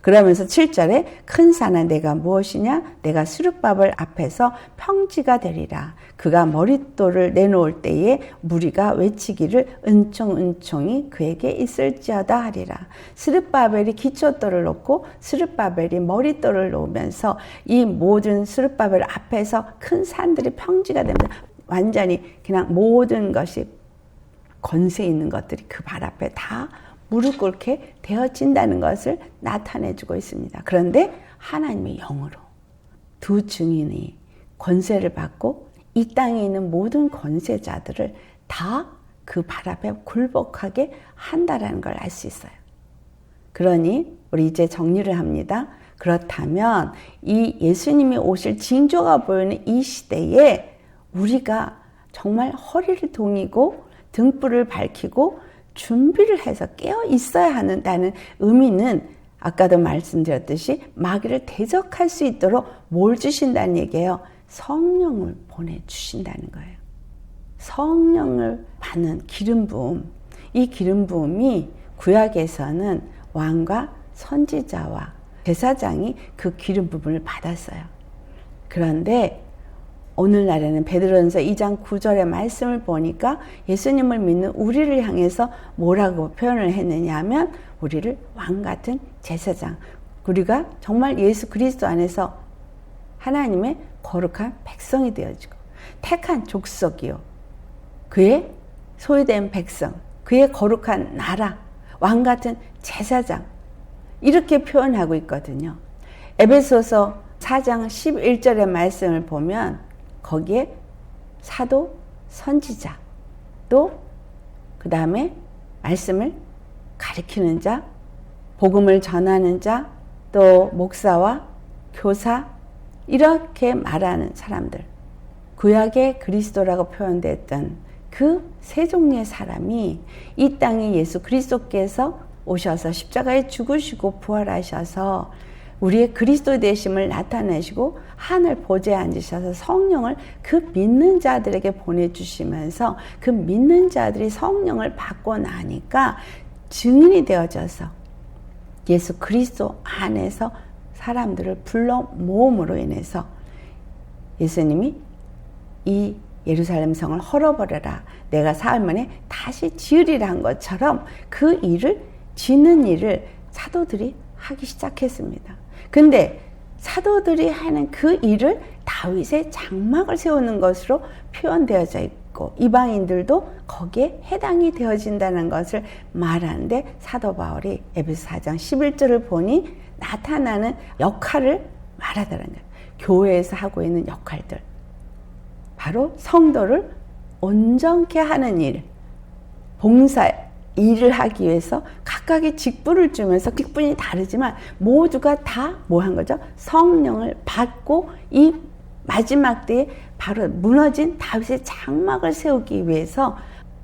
그러면서 7절에 큰 산은 내가 무엇이냐? 내가 스룹바벨 앞에서 평지가 되리라. 그가 머릿돌을 내놓을 때에 무리가 외치기를 은총은총이 그에게 있을지어다 하리라. 스룹바벨이 기초돌을 놓고 스룹바벨이 머릿돌을 놓으면서 이 모든 스룹바벨 앞에서 큰 산들이 평지가 됩니다. 완전히 그냥 모든 것이 권세 있는 것들이 그 발 앞에 다 무릎 꿇게 되어진다는 것을 나타내주고 있습니다. 그런데 하나님의 영으로 두 증인이 권세를 받고 이 땅에 있는 모든 권세자들을 다 그 발 앞에 굴복하게 한다라는 걸 알 수 있어요. 그러니 우리 이제 정리를 합니다. 그렇다면 이 예수님이 오실 징조가 보이는 이 시대에 우리가 정말 허리를 동이고 등불을 밝히고 준비를 해서 깨어 있어야 한다는 의미는 아까도 말씀드렸듯이 마귀를 대적할 수 있도록 뭘 주신다는 얘기예요? 성령을 보내주신다는 거예요. 성령을 받는 기름 부음, 이 기름 부음이 구약에서는 왕과 선지자와 제사장이 그 기름 부음을 받았어요. 그런데 오늘날에는 베드로전서 2장 9절의 말씀을 보니까 예수님을 믿는 우리를 향해서 뭐라고 표현을 했느냐 하면 우리를 왕같은 제사장, 우리가 정말 예수 그리스도 안에서 하나님의 거룩한 백성이 되어지고 택한 족속이요, 그의 소유된 백성, 그의 거룩한 나라, 왕같은 제사장, 이렇게 표현하고 있거든요. 에베소서 4장 11절의 말씀을 보면 거기에 사도, 선지자, 또 그 다음에 말씀을 가르치는 자, 복음을 전하는 자, 또 목사와 교사, 이렇게 말하는 사람들, 구약의 그리스도라고 표현됐던 그 세 종류의 사람이 이 땅에 예수 그리스도께서 오셔서 십자가에 죽으시고 부활하셔서 우리의 그리스도 되심을 나타내시고 하늘 보좌에 앉으셔서 성령을 그 믿는 자들에게 보내주시면서 그 믿는 자들이 성령을 받고 나니까 증인이 되어져서 예수 그리스도 안에서 사람들을 불러 모음으로 인해서 예수님이 이 예루살렘 성을 헐어버려라, 내가 사흘 만에 다시 지으리라 한 것처럼 그 일을 짓는 일을 사도들이 하기 시작했습니다. 근데 사도들이 하는 그 일을 다윗의 장막을 세우는 것으로 표현되어져 있고 이방인들도 거기에 해당이 되어진다는 것을 말하는데 사도 바울이 에베소 4장 11절을 보니 나타나는 역할을 말하더라는 거예요. 교회에서 하고 있는 역할들, 바로 성도를 온전케 하는 일, 봉사 일을 하기 위해서 각각의 직분을 주면서 직분이 다르지만 모두가 다 뭐 한 거죠? 성령을 받고 이 마지막 때에 바로 무너진 다윗의 장막을 세우기 위해서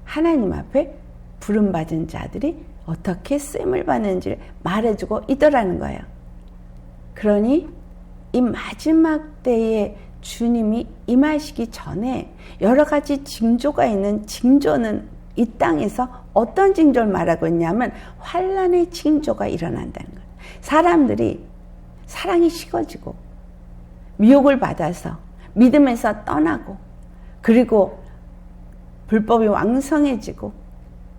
하나님 앞에 부름받은 자들이 어떻게 쓰임을 받는지를 말해주고 있더라는 거예요. 그러니 이 마지막 때에 주님이 임하시기 전에 여러 가지 징조가 있는 징조는 이 땅에서 어떤 징조를 말하고 있냐면 환난의 징조가 일어난다는 거예요. 사람들이 사랑이 식어지고 미혹을 받아서 믿음에서 떠나고 그리고 불법이 왕성해지고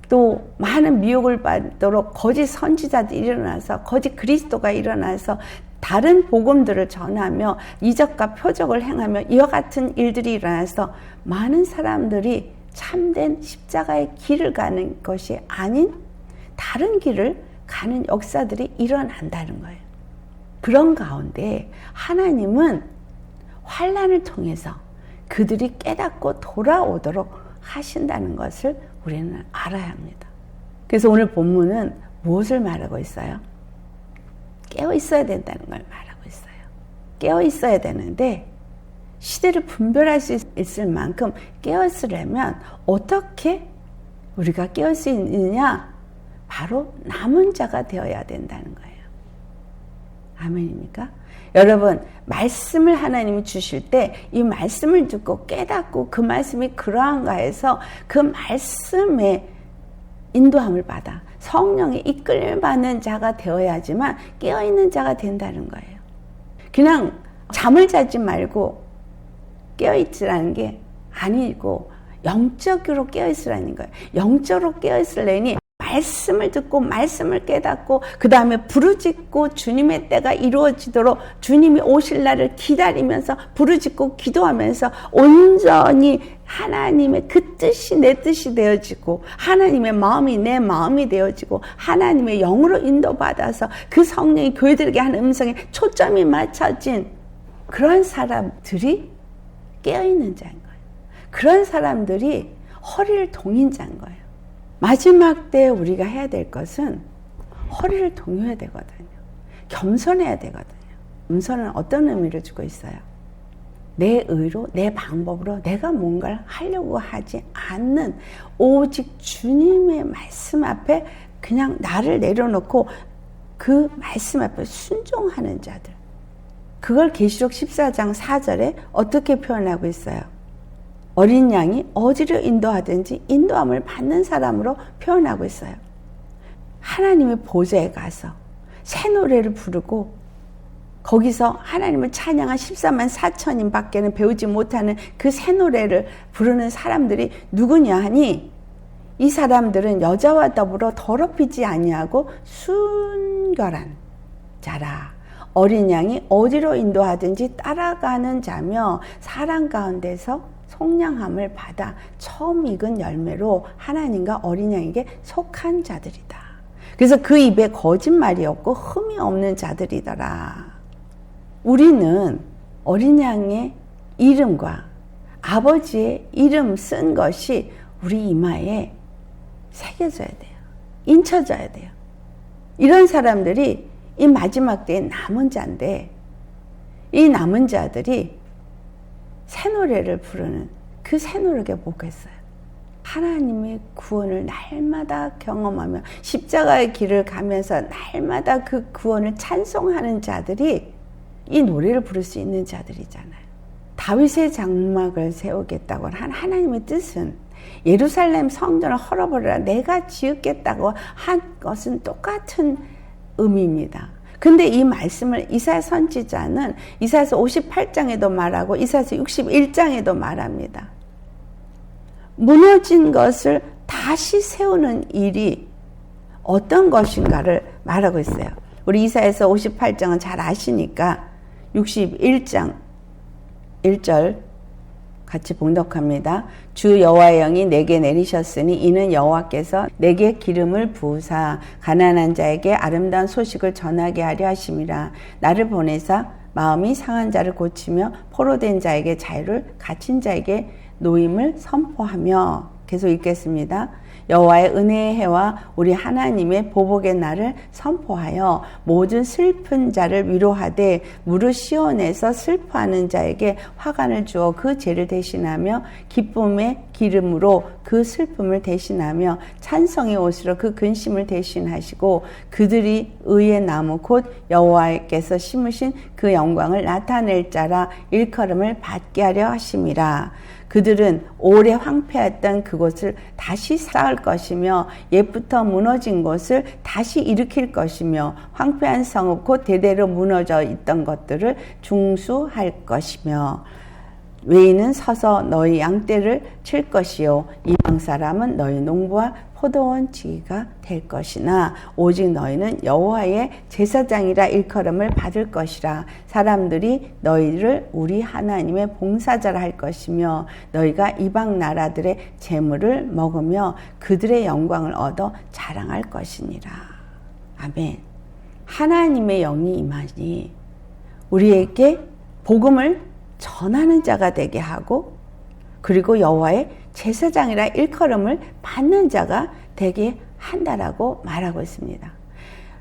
또 많은 미혹을 받도록 거짓 선지자들이 일어나서 거짓 그리스도가 일어나서 다른 복음들을 전하며 이적과 표적을 행하며 이와 같은 일들이 일어나서 많은 사람들이 참된 십자가의 길을 가는 것이 아닌 다른 길을 가는 역사들이 일어난다는 거예요. 그런 가운데 하나님은 환난을 통해서 그들이 깨닫고 돌아오도록 하신다는 것을 우리는 알아야 합니다. 그래서 오늘 본문은 무엇을 말하고 있어요? 깨어 있어야 된다는 걸 말하고 있어요. 깨어 있어야 되는데 시대를 분별할 수 있을 만큼 깨어있으려면 어떻게 우리가 깨어 수 있느냐? 바로 남은 자가 되어야 된다는 거예요. 아멘입니까? 여러분, 말씀을 하나님이 주실 때 이 말씀을 듣고 깨닫고 그 말씀이 그러한가 해서 그 말씀에 인도함을 받아 성령의 이끌림을 받는 자가 되어야지만 깨어있는 자가 된다는 거예요. 그냥 잠을 자지 말고 깨어있으라는 게 아니고 영적으로 깨어있으라는 거예요. 영적으로 깨어있으려니 말씀을 듣고 말씀을 깨닫고 그 다음에 부르짖고 주님의 때가 이루어지도록 주님이 오실 날을 기다리면서 부르짖고 기도하면서 온전히 하나님의 그 뜻이 내 뜻이 되어지고 하나님의 마음이 내 마음이 되어지고 하나님의 영으로 인도받아서 그 성령이 교회들에게 하는 음성에 초점이 맞춰진 그런 사람들이 깨어있는 자인 거예요. 그런 사람들이 허리를 동인 자인 거예요. 마지막 때 우리가 해야 될 것은 허리를 동여야 되거든요. 겸손해야 되거든요. 겸손은 어떤 의미를 주고 있어요? 내 의로, 내 방법으로 내가 뭔가를 하려고 하지 않는 오직 주님의 말씀 앞에 그냥 나를 내려놓고 그 말씀 앞에 순종하는 자들. 그걸 계시록 14장 4절에 어떻게 표현하고 있어요? 어린 양이 어디로 인도하든지 인도함을 받는 사람으로 표현하고 있어요. 하나님의 보좌에 가서 새 노래를 부르고 거기서 하나님을 찬양한 14만 4천인 밖에는 배우지 못하는 그 새 노래를 부르는 사람들이 누구냐 하니 이 사람들은 여자와 더불어 더럽히지 아니하고 순결한 자라. 어린 양이 어디로 인도하든지 따라가는 자며 사람 가운데서 속량함을 받아 처음 익은 열매로 하나님과 어린 양에게 속한 자들이다. 그래서 그 입에 거짓말이 없고 흠이 없는 자들이더라. 우리는 어린 양의 이름과 아버지의 이름 쓴 것이 우리 이마에 새겨져야 돼요. 인쳐져야 돼요. 이런 사람들이 이 마지막 때에 남은 자인데 이 남은 자들이 새 노래를 부르는 그 새 노래가 뭐겠어요? 하나님의 구원을 날마다 경험하며 십자가의 길을 가면서 날마다 그 구원을 찬송하는 자들이 이 노래를 부를 수 있는 자들이잖아요. 다윗의 장막을 세우겠다고 한 하나님의 뜻은 예루살렘 성전을 헐어버리라 내가 지었겠다고 한 것은 똑같은 의미입니다. 근데 이 말씀을 이사야 선지자는 이사야서 58장에도 말하고 이사야서 61장에도 말합니다. 무너진 것을 다시 세우는 일이 어떤 것인가를 말하고 있어요. 우리 이사야서 58장은 잘 아시니까 61장 1절 같이 봉독합니다. 주 여호와의 영이 내게 내리셨으니 이는 여호와께서 내게 기름을 부으사 가난한 자에게 아름다운 소식을 전하게 하려 하심이라. 나를 보내사 마음이 상한 자를 고치며 포로된 자에게 자유를, 갇힌 자에게 노임을 선포하며. 계속 읽겠습니다. 여호와의 은혜의 해와 우리 하나님의 보복의 날을 선포하여 모든 슬픈 자를 위로하되 무릇 시온에서 슬퍼하는 자에게 화관을 주어 그 죄를 대신하며 기쁨의 기름으로 그 슬픔을 대신하며 찬송의 옷으로 그 근심을 대신하시고 그들이 의의 나무 곧 여호와께서 심으신 그 영광을 나타낼 자라 일컬음을 받게 하려 하심이라. 그들은 오래 황폐했던 그곳을 다시 쌓을 것이며 옛부터 무너진 곳을 다시 일으킬 것이며 황폐한 성읍 곧 대대로 무너져 있던 것들을 중수할 것이며 외인은 서서 너희 양떼를 칠 것이요 이방 사람은 너희 농부와 포도원 지기가 될 것이나 오직 너희는 여호와의 제사장이라 일컬음을 받을 것이라. 사람들이 너희를 우리 하나님의 봉사자라 할 것이며 너희가 이방 나라들의 재물을 먹으며 그들의 영광을 얻어 자랑할 것이니라. 아멘. 하나님의 영이 임하니 우리에게 복음을 전하는 자가 되게 하고 그리고 여호와의 제사장이라 일컬음을 받는 자가 되게 한다라고 말하고 있습니다.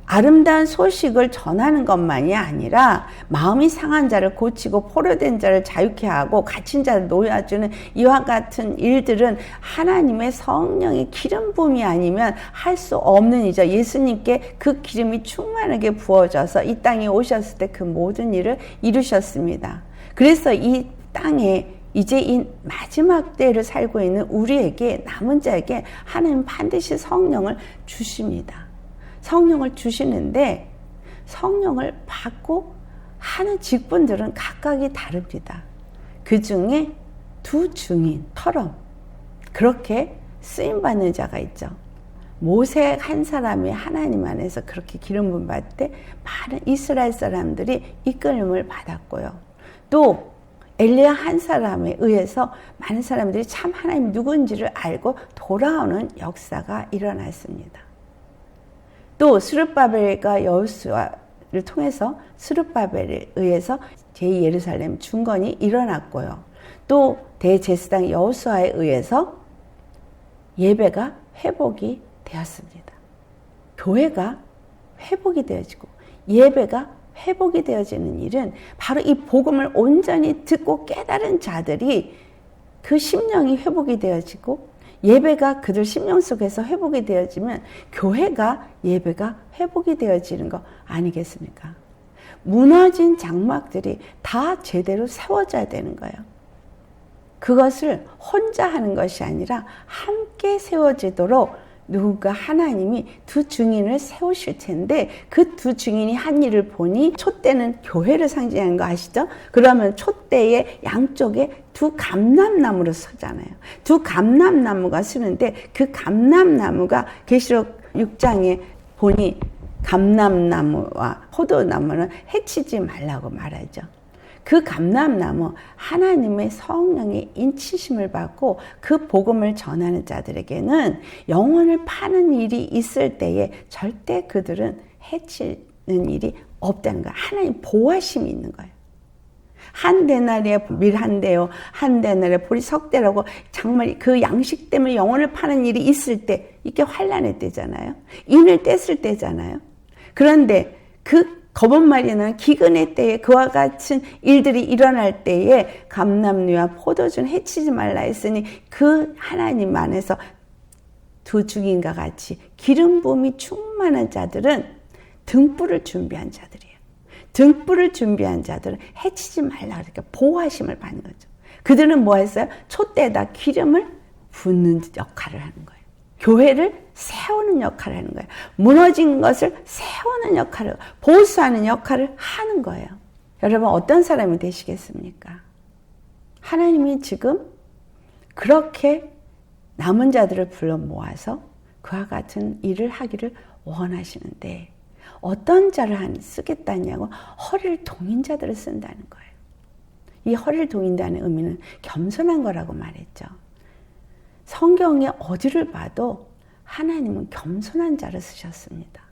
아름다운 소식을 전하는 것만이 아니라 마음이 상한 자를 고치고 포로된 자를 자유케 하고 갇힌 자를 놓여주는 이와 같은 일들은 하나님의 성령의 기름 부음이 아니면 할 수 없는 일이죠. 예수님께 그 기름이 충만하게 부어져서 이 땅에 오셨을 때 그 모든 일을 이루셨습니다. 그래서 이 땅에 이제 이 마지막 때를 살고 있는 우리에게 남은 자에게 하나님 반드시 성령을 주십니다. 성령을 주시는데 성령을 받고 하는 직분들은 각각이 다릅니다. 그 중에 두 증인처럼 그렇게 쓰임받는 자가 있죠. 모세 한 사람이 하나님 안에서 그렇게 기름 부음 받을 때 많은 이스라엘 사람들이 이끌림을 받았고요. 또 엘리야 한 사람에 의해서 많은 사람들이 참 하나님 누군지를 알고 돌아오는 역사가 일어났습니다. 또 스룹바벨과 여호수아를 통해서 스룹바벨에 의해서 제2예루살렘 중건이 일어났고요. 또 대제사장 여호수아에 의해서 예배가 회복이 되었습니다. 교회가 회복이 되어지고 예배가 회복이 되어지는 일은 바로 이 복음을 온전히 듣고 깨달은 자들이 그 심령이 회복이 되어지고 예배가 그들 심령 속에서 회복이 되어지면 교회가 예배가 회복이 되어지는 거 아니겠습니까? 무너진 장막들이 다 제대로 세워져야 되는 거예요. 그것을 혼자 하는 것이 아니라 함께 세워지도록 누가 하나님이 두 증인을 세우실 텐데 그 두 증인이 한 일을 보니 촛대는 교회를 상징하는 거 아시죠? 그러면 촛대의 양쪽에 두 감람나무로 서잖아요. 두 감람나무가 서는데 그 감람나무가 계시록 6장에 보니 감람나무와 포도나무는 해치지 말라고 말하죠. 그 감람나무 하나님의 성령의 인치심을 받고 그 복음을 전하는 자들에게는 영혼을 파는 일이 있을 때에 절대 그들은 해치는 일이 없다는 거예요. 하나님 보호하심이 있는 거예요. 한 데나리에 밀 한 대요, 한 데나리에 보리 석 대라고 정말 그 양식 때문에 영혼을 파는 일이 있을 때 이게 환난의 때잖아요. 인을 뗐을 때잖아요. 그런데 그 검은 마리는 기근의 때에 그와 같은 일들이 일어날 때에 감람류와 포도주는 해치지 말라 했으니 그 하나님 안에서 두 증인과 같이 기름 부음이 충만한 자들은 등불을 준비한 자들이에요. 등불을 준비한 자들은 해치지 말라 그러니까 보호하심을 받는 거죠. 그들은 뭐 했어요? 촛대에다 기름을 붓는 역할을 하는 거예요. 교회를 세우는 역할을 하는 거예요. 무너진 것을 세우는 역할을, 보수하는 역할을 하는 거예요. 여러분 어떤 사람이 되시겠습니까? 하나님이 지금 그렇게 남은 자들을 불러 모아서 그와 같은 일을 하기를 원하시는데 어떤 자를 쓰겠다냐고 허리를 동인 자들을 쓴다는 거예요. 이 허리를 동인다는 의미는 겸손한 거라고 말했죠. 성경에 어디를 봐도 하나님은 겸손한 자를 쓰셨습니다.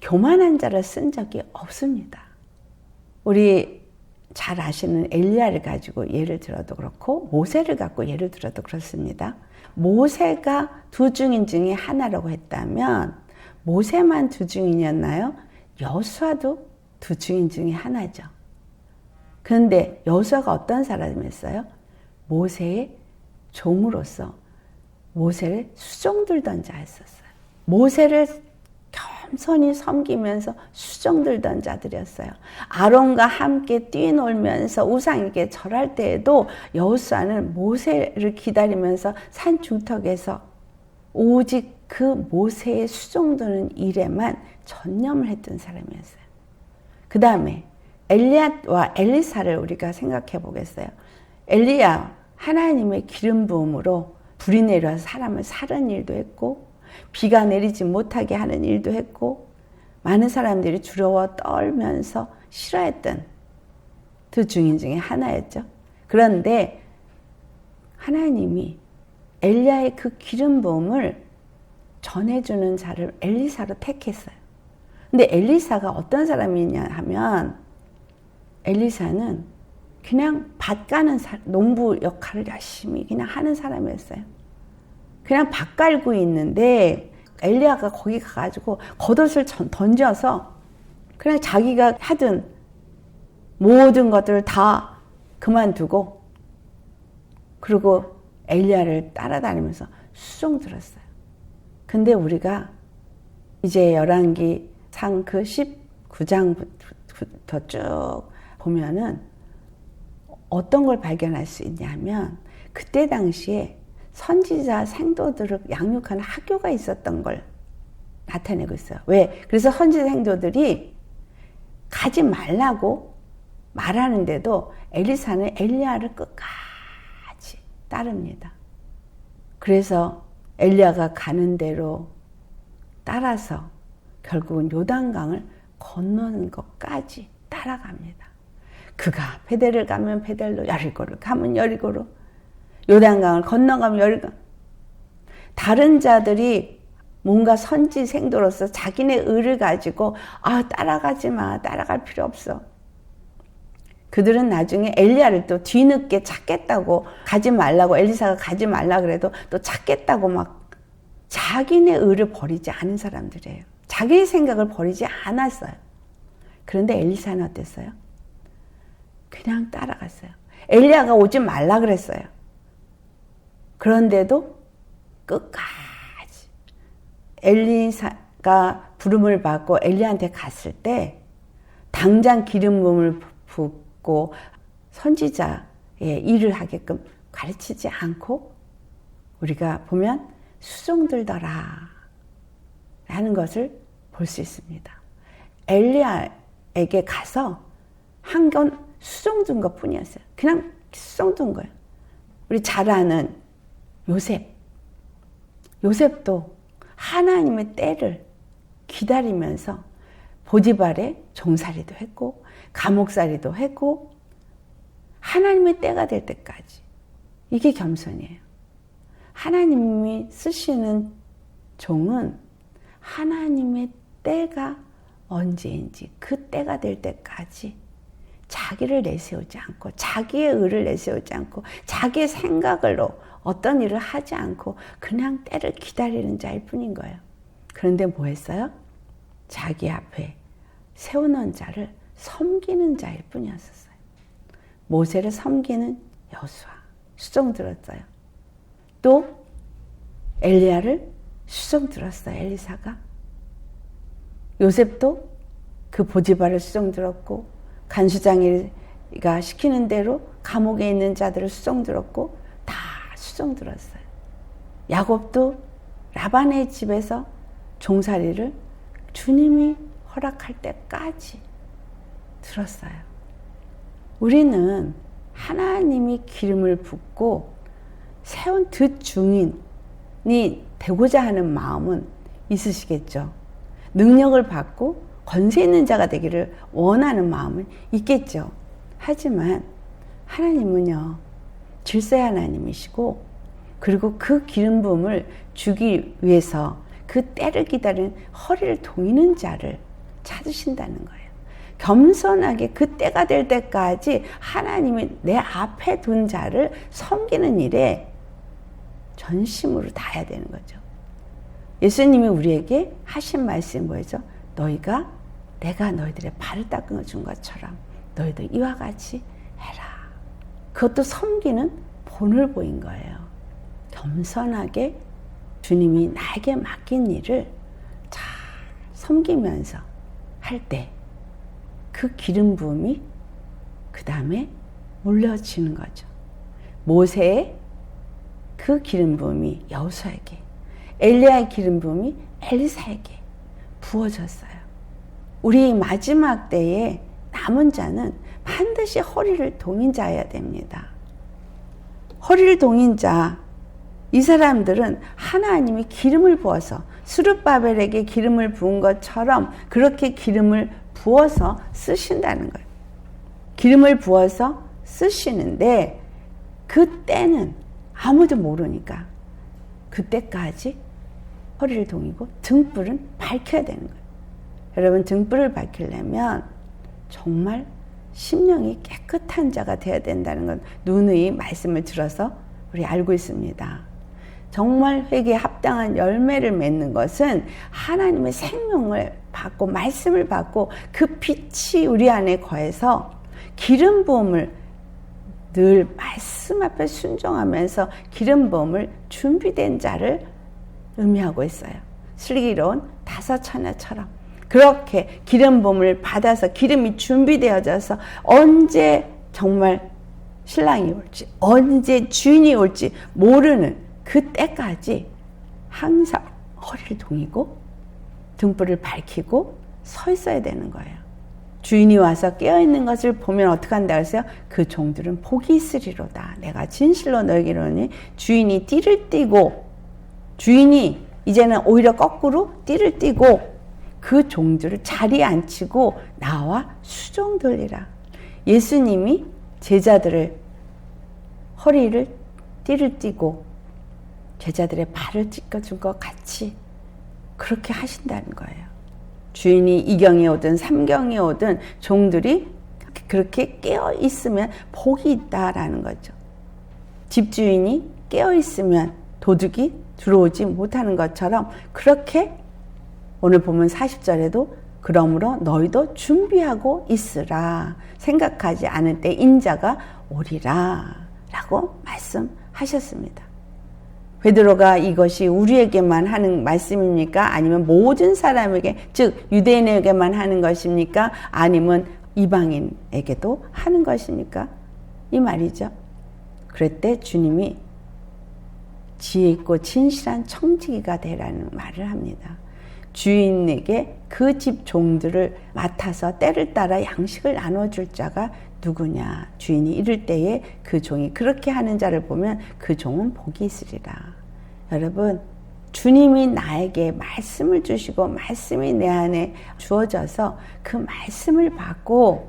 교만한 자를 쓴 적이 없습니다. 우리 잘 아시는 엘리야를 가지고 예를 들어도 그렇고 모세를 갖고 예를 들어도 그렇습니다. 모세가 두 증인 중에 하나라고 했다면 모세만 두 증인이었나요? 여호수아도 두 증인 중에 하나죠. 그런데 여호수아가 어떤 사람이었어요? 모세의 종으로서 모세를 수종들던 자였었어요. 모세를 겸손히 섬기면서 수종들던 자들이었어요. 아론과 함께 뛰놀면서 우상에게 절할 때에도 여호수아는 모세를 기다리면서 산 중턱에서 오직 그 모세의 수종드는 일에만 전념을 했던 사람이었어요. 그 다음에 엘리야와 엘리사를 우리가 생각해 보겠어요. 엘리야 하나님의 기름 부음으로 불이 내려서 사람을 살은 일도 했고 비가 내리지 못하게 하는 일도 했고 많은 사람들이 두려워 떨면서 싫어했던 두 증인 중에 하나였죠. 그런데 하나님이 엘리야의 그 기름 부음을 전해주는 자를 엘리사로 택했어요. 근데 엘리사가 어떤 사람이냐 하면 엘리사는 그냥 밭 가는 농부 역할을 열심히 그냥 하는 사람이었어요. 그냥 밭 갈고 있는데 엘리야가 거기 가가지고 겉옷을 던져서 그냥 자기가 하던 모든 것들을 다 그만두고 그리고 엘리야를 따라다니면서 수종 들었어요. 근데 우리가 이제 열왕기상 그 19장부터 쭉 보면은 어떤 걸 발견할 수 있냐면 그때 당시에 선지자 생도들을 양육하는 학교가 있었던 걸 나타내고 있어요. 왜? 그래서 선지자 생도들이 가지 말라고 말하는데도 엘리사는 엘리야를 끝까지 따릅니다. 그래서 엘리야가 가는 대로 따라서 결국은 요단강을 건너는 것까지 따라갑니다. 그가 베델을 가면 베델로, 여리고를 가면 여리고로, 요단강을 건너가면 여리고. 다른 자들이 뭔가 선지생도로서 자기네 의를 가지고 따라가지 마, 따라갈 필요 없어. 그들은 나중에 엘리야를 또 뒤늦게 찾겠다고 가지 말라고 엘리사가 가지 말라 그래도 또 찾겠다고 막 자기네 의를 버리지 않은 사람들이에요. 자기 생각을 버리지 않았어요. 그런데 엘리사는 어땠어요? 그냥 따라갔어요. 엘리야가 오지 말라 그랬어요. 그런데도 끝까지 엘리사가 부름을 받고 엘리야한테 갔을 때 당장 기름 부음을 붓고 선지자의 일을 하게끔 가르치지 않고 우리가 보면 수종들더라 하는 것을 볼 수 있습니다. 엘리야에게 가서 한 건 수종든 것 뿐이었어요. 그냥 수종든 거예요. 우리 잘 아는 요셉도 하나님의 때를 기다리면서 보디발의 종살이도 했고 감옥살이도 했고 하나님의 때가 될 때까지. 이게 겸손이에요. 하나님이 쓰시는 종은 하나님의 때가 언제인지 그 때가 될 때까지 자기를 내세우지 않고 자기의 의를 내세우지 않고 자기의 생각으로 어떤 일을 하지 않고 그냥 때를 기다리는 자일 뿐인 거예요. 그런데 뭐 했어요? 자기 앞에 세우는 자를 섬기는 자일 뿐이었어요. 모세를 섬기는 여호수아 수종 들었어요. 또 엘리야를 수종 들었어요. 엘리사가. 요셉도 그 보디발을 수종 들었고 간수장이가 시키는 대로 감옥에 있는 자들을 수종 들었고 다 수종 들었어요. 야곱도 라반의 집에서 종살이를 주님이 허락할 때까지 들었어요. 우리는 하나님이 기름을 붓고 세운 뒷중인이 되고자 하는 마음은 있으시겠죠. 능력을 받고 권세 있는 자가 되기를 원하는 마음은 있겠죠. 하지만 하나님은요, 질서의 하나님이시고 그리고 그 기름 부음을 주기 위해서 그 때를 기다리는 허리를 동이는 자를 찾으신다는 거예요. 겸손하게 그 때가 될 때까지 하나님이 내 앞에 둔 자를 섬기는 일에 전심으로 다해야 되는 거죠. 예수님이 우리에게 하신 말씀이 뭐죠? 내가 너희들의 발을 닦아 준 것처럼 너희도 이와 같이 해라. 그것도 섬기는 본을 보인 거예요. 겸손하게 주님이 나에게 맡긴 일을 잘 섬기면서 할 때 그 기름 부음이 그 다음에 물려지는 거죠. 모세의 그 기름 부음이 여호수아에게, 엘리야의 기름 부음이 엘리사에게 부어졌어요. 우리 마지막 때에 남은 자는 반드시 허리를 동인 자여야 됩니다. 허리를 동인 자, 이 사람들은 하나님이 기름을 부어서 스룹바벨에게 기름을 부은 것처럼 그렇게 기름을 부어서 쓰신다는 거예요. 기름을 부어서 쓰시는데 그때는 아무도 모르니까 그때까지 허리를 동이고 등불은 밝혀야 되는 거예요. 여러분, 등불을 밝히려면 정말 심령이 깨끗한 자가 되어야 된다는 건 누누이 말씀을 들어서 우리 알고 있습니다. 정말 회개에 합당한 열매를 맺는 것은 하나님의 생명을 받고 말씀을 받고 그 빛이 우리 안에 거해서 기름 부음을 늘 말씀 앞에 순종하면서 기름 부음을 준비된 자를 의미하고 있어요. 슬기로운 다섯 처녀처럼 그렇게 기름 부음을 받아서 기름이 준비되어져서 언제 정말 신랑이 올지 언제 주인이 올지 모르는 그때까지 항상 허리를 동이고 등불을 밝히고 서 있어야 되는 거예요. 주인이 와서 깨어있는 것을 보면 어떻게 한다 그랬어요? 그 종들은 복이 있으리로다. 내가 진실로 너에게 이르노니 주인이 띠를 띠고 주인이 이제는 오히려 거꾸로 띠를 띠고 그 종들을 자리에 앉히고 나와 수종들이라. 예수님이 제자들을 허리를 띠를 띠고 제자들의 발을 찢어준 것 같이 그렇게 하신다는 거예요. 주인이 2경에 오든 3경에 오든 종들이 그렇게 깨어 있으면 복이 있다라는 거죠. 집주인이 깨어 있으면 도둑이 들어오지 못하는 것처럼 그렇게 오늘 보면 40절에도 그러므로 너희도 준비하고 있으라. 생각하지 않을 때 인자가 오리라 라고 말씀하셨습니다. 베드로가 이것이 우리에게만 하는 말씀입니까? 아니면 모든 사람에게, 즉 유대인에게만 하는 것입니까? 아니면 이방인에게도 하는 것입니까? 이 말이죠. 그럴 때 주님이 지혜 있고 진실한 청지기가 되라는 말을 합니다. 주인에게 그 집 종들을 맡아서 때를 따라 양식을 나눠줄 자가 누구냐. 주인이 이를 때에 그 종이 그렇게 하는 자를 보면 그 종은 복이 있으리라. 여러분, 주님이 나에게 말씀을 주시고 말씀이 내 안에 주어져서 그 말씀을 받고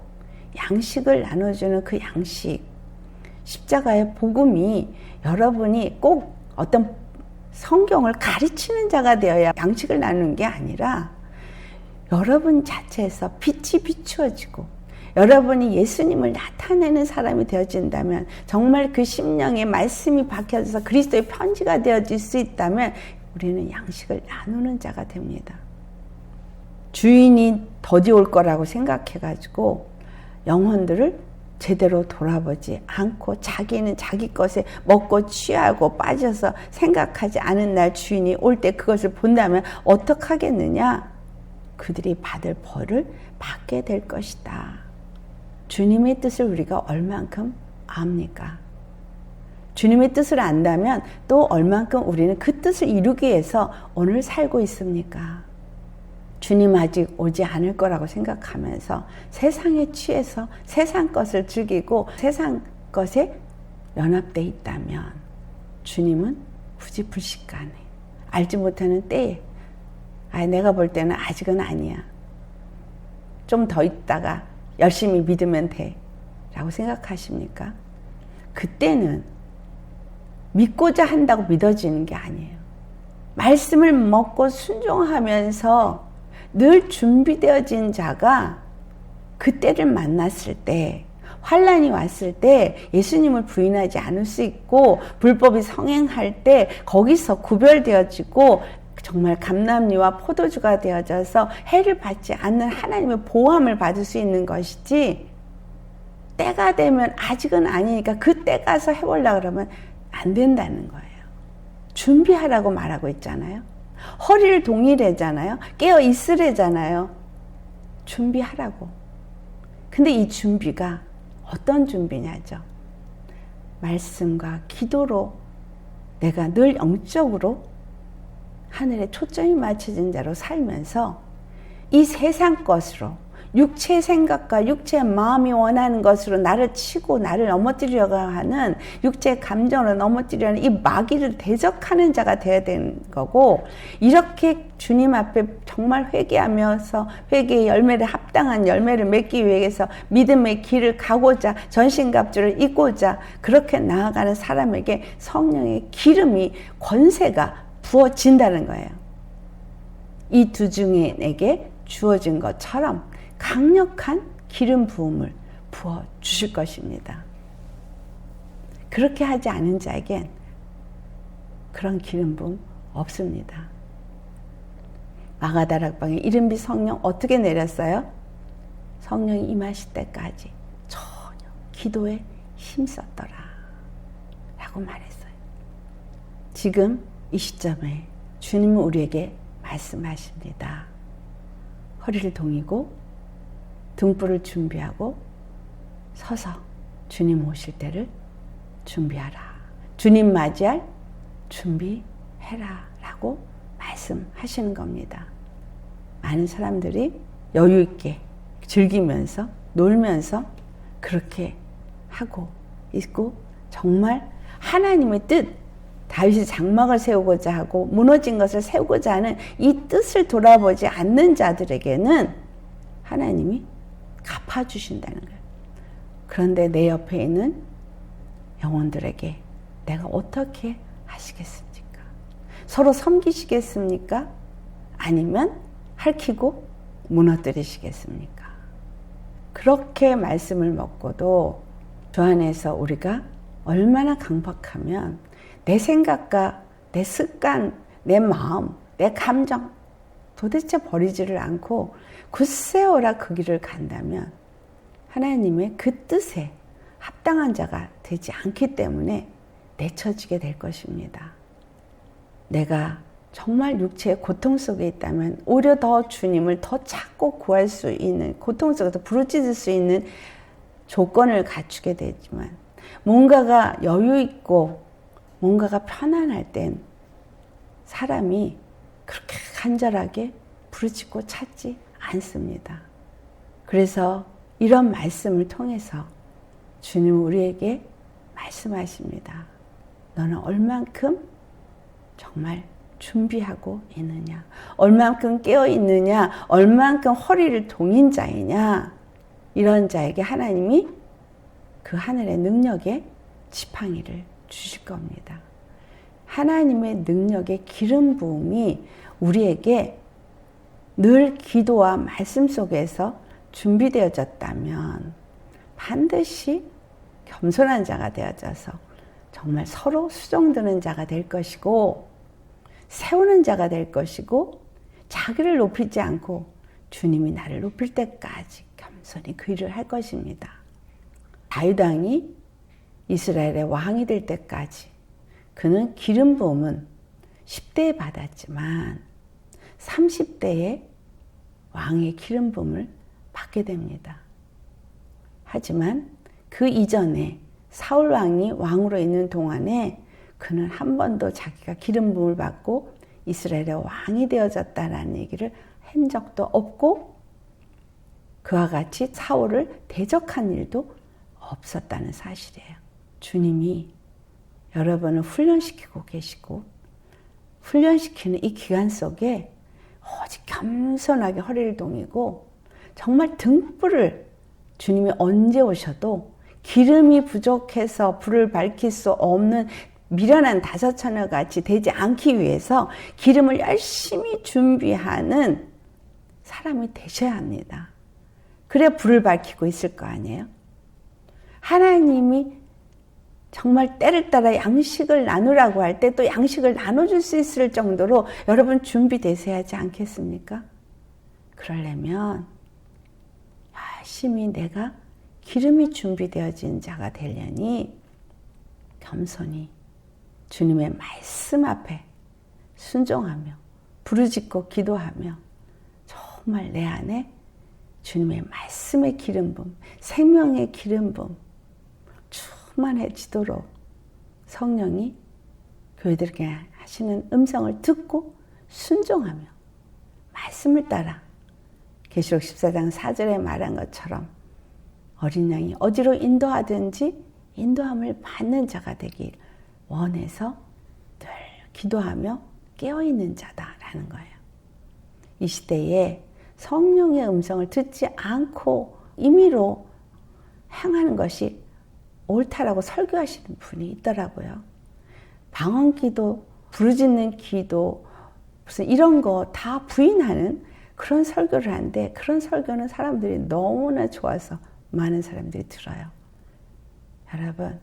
양식을 나눠주는 그 양식, 십자가의 복음이 여러분이 꼭 어떤 성경을 가르치는 자가 되어야 양식을 나누는 게 아니라 여러분 자체에서 빛이 비추어지고 여러분이 예수님을 나타내는 사람이 되어진다면, 정말 그 심령에 말씀이 박혀져서 그리스도의 편지가 되어질 수 있다면 우리는 양식을 나누는 자가 됩니다. 주인이 더디 올 거라고 생각해가지고 영혼들을 제대로 돌아보지 않고 자기는 자기 것에 먹고 취하고 빠져서 생각하지 않은 날 주인이 올 때 그것을 본다면 어떡하겠느냐? 그들이 받을 벌을 받게 될 것이다. 주님의 뜻을 우리가 얼만큼 압니까? 주님의 뜻을 안다면 또 얼만큼 우리는 그 뜻을 이루기 위해서 오늘 살고 있습니까? 주님 아직 오지 않을 거라고 생각하면서 세상에 취해서 세상 것을 즐기고 세상 것에 연합되어 있다면 주님은 굳이 불식간에 알지 못하는 때에 내가 볼 때는 아직은 아니야. 좀 더 있다가 열심히 믿으면 돼 라고 생각하십니까? 그때는 믿고자 한다고 믿어지는 게 아니에요. 말씀을 먹고 순종하면서 늘 준비되어진 자가 그때를 만났을 때, 환난이 왔을 때 예수님을 부인하지 않을 수 있고 불법이 성행할 때 거기서 구별되어지고 정말 감람류와 포도주가 되어져서 해를 받지 않는 하나님의 보호함을 받을 수 있는 것이지, 때가 되면 아직은 아니니까 그때 가서 해보려고 그러면 안 된다는 거예요. 준비하라고 말하고 있잖아요. 허리를 동이래잖아요. 깨어 있으래잖아요. 준비하라고. 근데 이 준비가 어떤 준비냐죠. 말씀과 기도로 내가 늘 영적으로 하늘에 초점이 맞춰진 자로 살면서 이 세상 것으로 육체의 생각과 육체의 마음이 원하는 것으로 나를 치고 나를 넘어뜨리려고 하는 육체의 감정으로 넘어뜨리려는 이 마귀를 대적하는 자가 되어야 되는 거고, 이렇게 주님 앞에 정말 회개하면서 회개의 열매를 합당한 열매를 맺기 위해서 믿음의 길을 가고자 전신갑주를 입고자 그렇게 나아가는 사람에게 성령의 기름이 권세가 부어진다는 거예요. 이 두 중에 내게 주어진 것처럼 강력한 기름 부음을 부어 주실 것입니다. 그렇게 하지 않은 자에겐 그런 기름 부음 없습니다. 마가다락방에 이른비 성령 어떻게 내렸어요? 성령이 임하실 때까지 전혀 기도에 힘썼더라 라고 말했어요. 지금 이 시점에 주님은 우리에게 말씀하십니다. 허리를 동이고 등불을 준비하고 서서 주님 오실 때를 준비하라. 주님 맞이할 준비해라 라고 말씀하시는 겁니다. 많은 사람들이 여유 있게 즐기면서 놀면서 그렇게 하고 있고, 정말 하나님의 뜻, 다윗이 장막을 세우고자 하고 무너진 것을 세우고자 하는 이 뜻을 돌아보지 않는 자들에게는 하나님이 갚아주신다는 거예요. 그런데 내 옆에 있는 영혼들에게 내가 어떻게 하시겠습니까? 서로 섬기시겠습니까? 아니면 핥히고 무너뜨리시겠습니까? 그렇게 말씀을 먹고도 주 안에서 우리가 얼마나 강박하면 내 생각과 내 습관, 내 마음, 내 감정 도대체 버리지를 않고 굳세어라 그 길을 간다면 하나님의 그 뜻에 합당한 자가 되지 않기 때문에 내쳐지게 될 것입니다. 내가 정말 육체의 고통 속에 있다면 오히려 더 주님을 더 찾고 구할 수 있는, 고통 속에서 부르짖을 수 있는 조건을 갖추게 되지만, 뭔가가 여유 있고 뭔가가 편안할 땐 사람이 그렇게 간절하게 부르짖고 찾지 않습니다. 그래서 이런 말씀을 통해서 주님은 우리에게 말씀하십니다. 너는 얼만큼 정말 준비하고 있느냐, 얼만큼 깨어 있느냐, 얼만큼 허리를 동인 자이냐, 이런 자에게 하나님이 그 하늘의 능력의 지팡이를 주실 겁니다. 하나님의 능력의 기름 부음이 우리에게 늘 기도와 말씀 속에서 준비되어졌다면 반드시 겸손한 자가 되어져서 정말 서로 수종드는 자가 될 것이고, 세우는 자가 될 것이고, 자기를 높이지 않고 주님이 나를 높일 때까지 겸손히 그 일을 할 것입니다. 다윗 왕이 이스라엘의 왕이 될 때까지 그는 기름 부음은 10대에 받았지만 30대에 왕의 기름 부음을 받게 됩니다. 하지만 그 이전에 사울 왕이 왕으로 있는 동안에 그는 한 번도 자기가 기름 부음을 받고 이스라엘의 왕이 되어졌다라는 얘기를 한 적도 없고 그와 같이 사울을 대적한 일도 없었다는 사실이에요. 주님이 여러분을 훈련시키고 계시고 훈련시키는 이 기간 속에 오직 겸손하게 허리를 동이고 정말 등불을 주님이 언제 오셔도 기름이 부족해서 불을 밝힐 수 없는 미련한 다섯처녀 같이 되지 않기 위해서 기름을 열심히 준비하는 사람이 되셔야 합니다. 그래야 불을 밝히고 있을 거 아니에요? 하나님이 정말 때를 따라 양식을 나누라고 할 때 또 양식을 나눠줄 수 있을 정도로 여러분 준비되셔야 하지 않겠습니까? 그러려면 열심히 내가 기름이 준비되어진 자가 되려니 겸손히 주님의 말씀 앞에 순종하며 부르짖고 기도하며 정말 내 안에 주님의 말씀의 기름 부음, 생명의 기름 부음 충만해지도록 성령이 교회들에게 하시는 음성을 듣고 순종하며 말씀을 따라 계시록 14장 4절에 말한 것처럼 어린 양이 어디로 인도하든지 인도함을 받는 자가 되길 원해서 늘 기도하며 깨어있는 자다라는 거예요. 이 시대에 성령의 음성을 듣지 않고 임의로 행하는 것이 옳다라고 설교하시는 분이 있더라고요. 방언기도, 부르짖는 기도, 무슨 이런 거 다 부인하는 그런 설교를 하는데 그런 설교는 사람들이 너무나 좋아서 많은 사람들이 들어요. 여러분,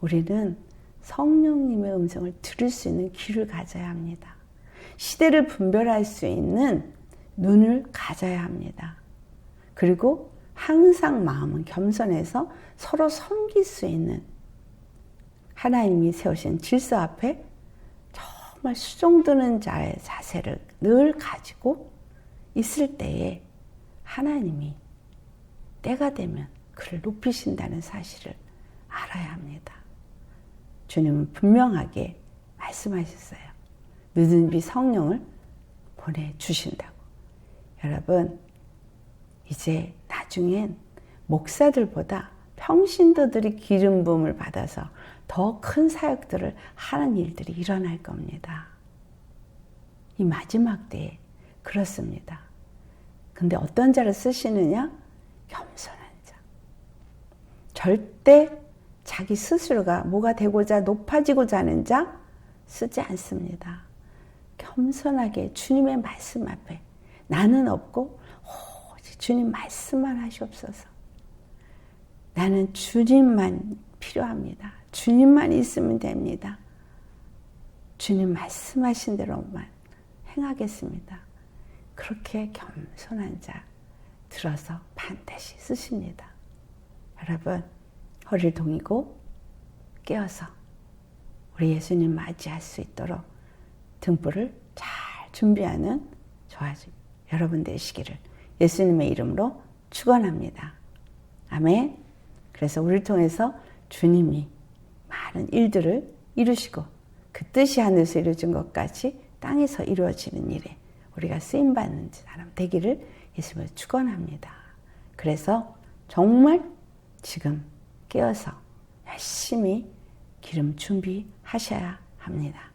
우리는 성령님의 음성을 들을 수 있는 귀를 가져야 합니다. 시대를 분별할 수 있는 눈을 가져야 합니다. 그리고 항상 마음은 겸손해서 서로 섬길 수 있는 하나님이 세우신 질서 앞에 정말 수종드는 자의 자세를 늘 가지고 있을 때에 하나님이 때가 되면 그를 높이신다는 사실을 알아야 합니다. 주님은 분명하게 말씀하셨어요. 누든지 성령을 보내주신다고. 여러분, 이제 나중엔 목사들보다 평신도들이 기름 부음을 받아서 더 큰 사역들을 하는 일들이 일어날 겁니다. 이 마지막 때에 그렇습니다. 근데 어떤 자를 쓰시느냐? 겸손한 자. 절대 자기 스스로가 뭐가 되고자 높아지고자 하는 자 쓰지 않습니다. 겸손하게 주님의 말씀 앞에 나는 없고 오직 주님 말씀만 하시옵소서. 나는 주님만 필요합니다. 주님만 있으면 됩니다. 주님 말씀하신 대로만 행하겠습니다. 그렇게 겸손한 자 들어서 반드시 쓰십니다. 여러분, 허리를 동이고 깨어서 우리 예수님 맞이할 수 있도록 등불을 잘 준비하는 저와 여러분 되시기를 예수님의 이름으로 축원합니다. 아멘. 그래서 우리를 통해서 주님이 많은 일들을 이루시고 그 뜻이 하늘에서 이루어진 것까지 땅에서 이루어지는 일에 우리가 쓰임받는 사람 되기를 예수님을 축원합니다. 그래서 정말 지금 깨어서 열심히 기름 준비하셔야 합니다.